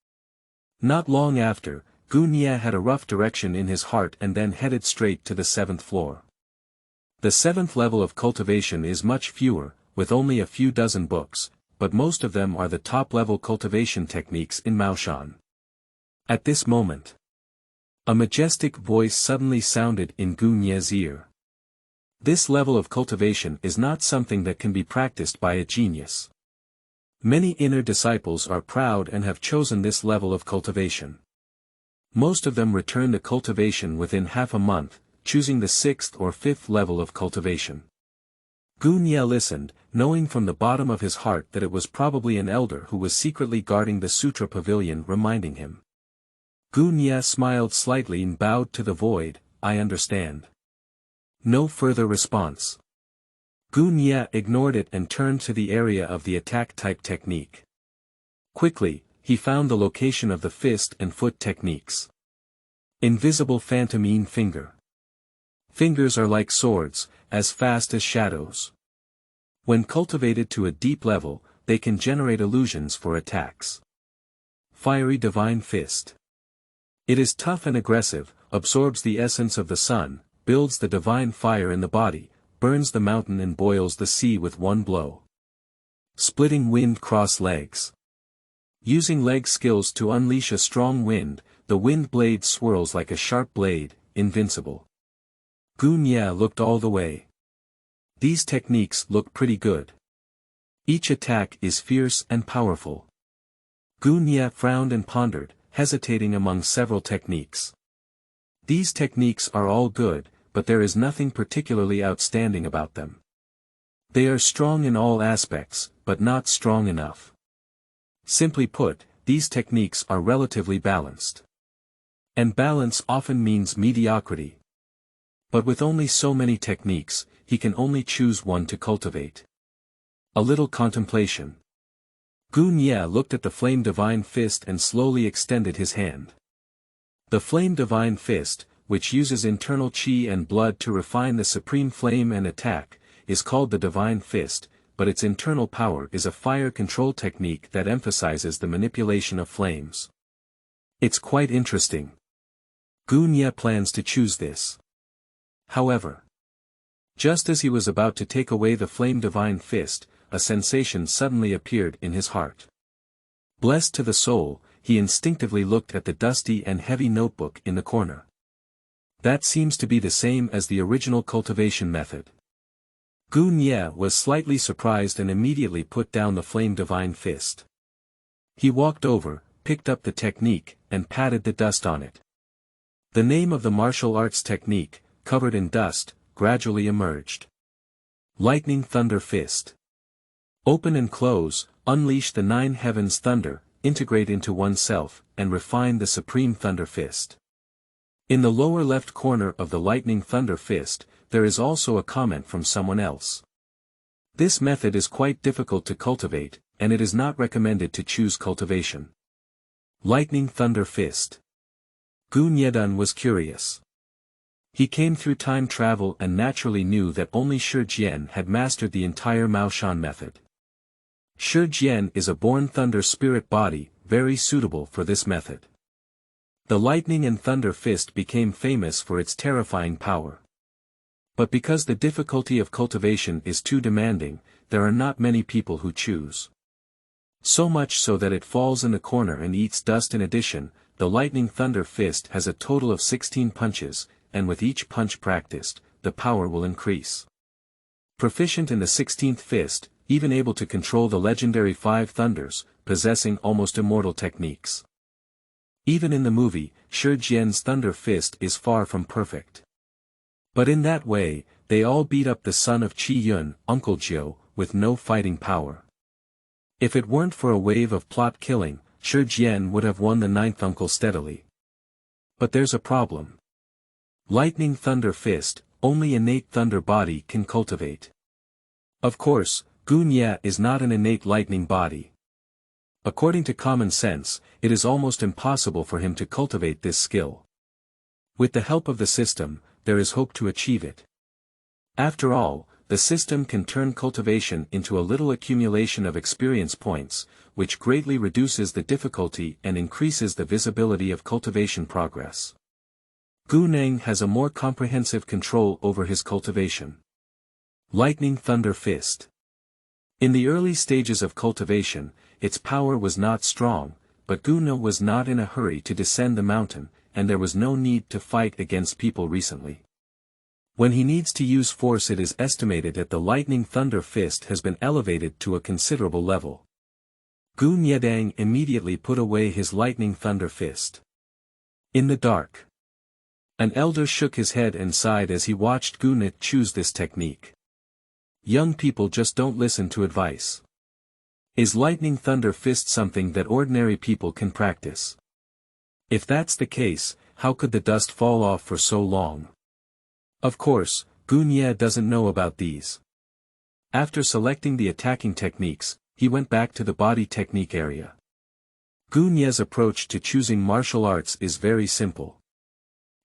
Not long after, Qianhe had a rough direction in his heart and then headed straight to the 7th floor. The 7th level of cultivation is much fewer, with only a few dozen books, but most of them are the top-level cultivation techniques in Maoshan. At this moment, a majestic voice suddenly sounded in Qianhe's ear. This level of cultivation is not something that can be practiced by a genius. Many inner disciples are proud and have chosen this level of cultivation. Most of them return to cultivation within half a month, choosing the 6th or 5th level of cultivation. Qianhe listened, knowing from the bottom of his heart that it was probably an elder who was secretly guarding the Sutra Pavilion reminding him. Qianhe smiled slightly and bowed to the void, I understand. No further response. Qianhe ignored it and turned to the area of the attack-type technique. Quickly, he found the location of the fist and foot techniques. Invisible Phantomine Finger. Fingers are like swords, as fast as shadows. When cultivated to a deep level, they can generate illusions for attacks. Fiery Divine Fist. It is tough and aggressive, absorbs the essence of the sun, builds the divine fire in the body, burns the mountain and boils the sea with one blow. Splitting Wind Cross Legs. Using leg skills to unleash a strong wind, the wind blade swirls like a sharp blade, invincible. Qianhe looked all the way. These techniques look pretty good. Each attack is fierce and powerful. Qianhe frowned and pondered, hesitating among several techniques. These techniques are all good, but there is nothing particularly outstanding about them. They are strong in all aspects, but not strong enough. Simply put, these techniques are relatively balanced. And balance often means mediocrity. But with only so many techniques, he can only choose one to cultivate. A little contemplation. Qianhe looked at the Flame Divine Fist and slowly extended his hand. The Flame Divine Fist, which uses internal qi and blood to refine the supreme flame and attack, is called the Divine Fist, but its internal power is a fire control technique that emphasizes the manipulation of flames. It's quite interesting. Qianhe plans to choose this. However, just as he was about to take away the Flame Divine Fist, a sensation suddenly appeared in his heart. Blessed to the soul, he instinctively looked at the dusty and heavy notebook in the corner. That seems to be the same as the original cultivation method. Gu Nie was slightly surprised and immediately put down the flame divine fist. He walked over, picked up the technique, and patted the dust on it. The name of the martial arts technique, covered in dust, gradually emerged. Lightning Thunder Fist. Open and close, unleash the 9 heavens thunder, integrate into oneself, and refine the supreme thunder fist. In the lower left corner of the Lightning Thunder Fist, there is also a comment from someone else. This method is quite difficult to cultivate, and it is not recommended to choose cultivation. Lightning Thunder Fist. Gu Niedun was curious. He came through time travel and naturally knew that only Shi Jian had mastered the entire Maoshan method. Shi Jian is a born thunder spirit body, very suitable for this method. The lightning and thunder fist became famous for its terrifying power. But because the difficulty of cultivation is too demanding, there are not many people who choose. So much so that it falls in the corner and eats dust. In addition, the lightning thunder fist has a total of 16 punches, and with each punch practiced, the power will increase. Proficient in the 16th fist, even able to control the legendary 5 thunders, possessing almost immortal techniques. Even in the movie, Shi Jian's thunder fist is far from perfect. But in that way, they all beat up the son of Qi Yun, Uncle Jiu, with no fighting power. If it weren't for a wave of plot killing, Shi Jian would have won the 9th uncle steadily. But there's a problem. Lightning Thunder Fist, only innate thunder body can cultivate. Of course, Gu Nie is not an innate lightning body. According to common sense, it is almost impossible for him to cultivate this skill. With the help of the system, there is hope to achieve it. After all, the system can turn cultivation into a little accumulation of experience points, which greatly reduces the difficulty and increases the visibility of cultivation progress. Gu Neng has a more comprehensive control over his cultivation. Lightning Thunder Fist. In the early stages of cultivation, its power was not strong, but Gu Ne was not in a hurry to descend the mountain, and there was no need to fight against people recently. When he needs to use force, it is estimated that the Lightning Thunder Fist has been elevated to a considerable level. Gu Niedang immediately put away his Lightning Thunder Fist. In the dark. An elder shook his head and sighed as he watched Gu Ne choose this technique. Young people just don't listen to advice. Is Lightning Thunder Fist something that ordinary people can practice? If that's the case, how could the dust fall off for so long? Of course, Gu Nie doesn't know about these. After selecting the attacking techniques, he went back to the body technique area. Gu Nie's approach to choosing martial arts is very simple.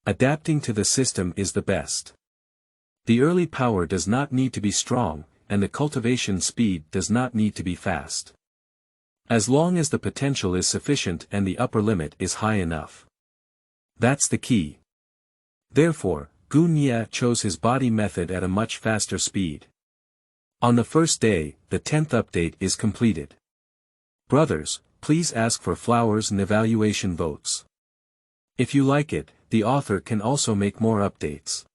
Adapting to the system is the best. The early power does not need to be strong, and the cultivation speed does not need to be fast. As long as the potential is sufficient and the upper limit is high enough. That's the key. Therefore, Gu Nie chose his body method at a much faster speed. On the first day, the 10th update is completed. Brothers, please ask for flowers and evaluation votes. If you like it, the author can also make more updates.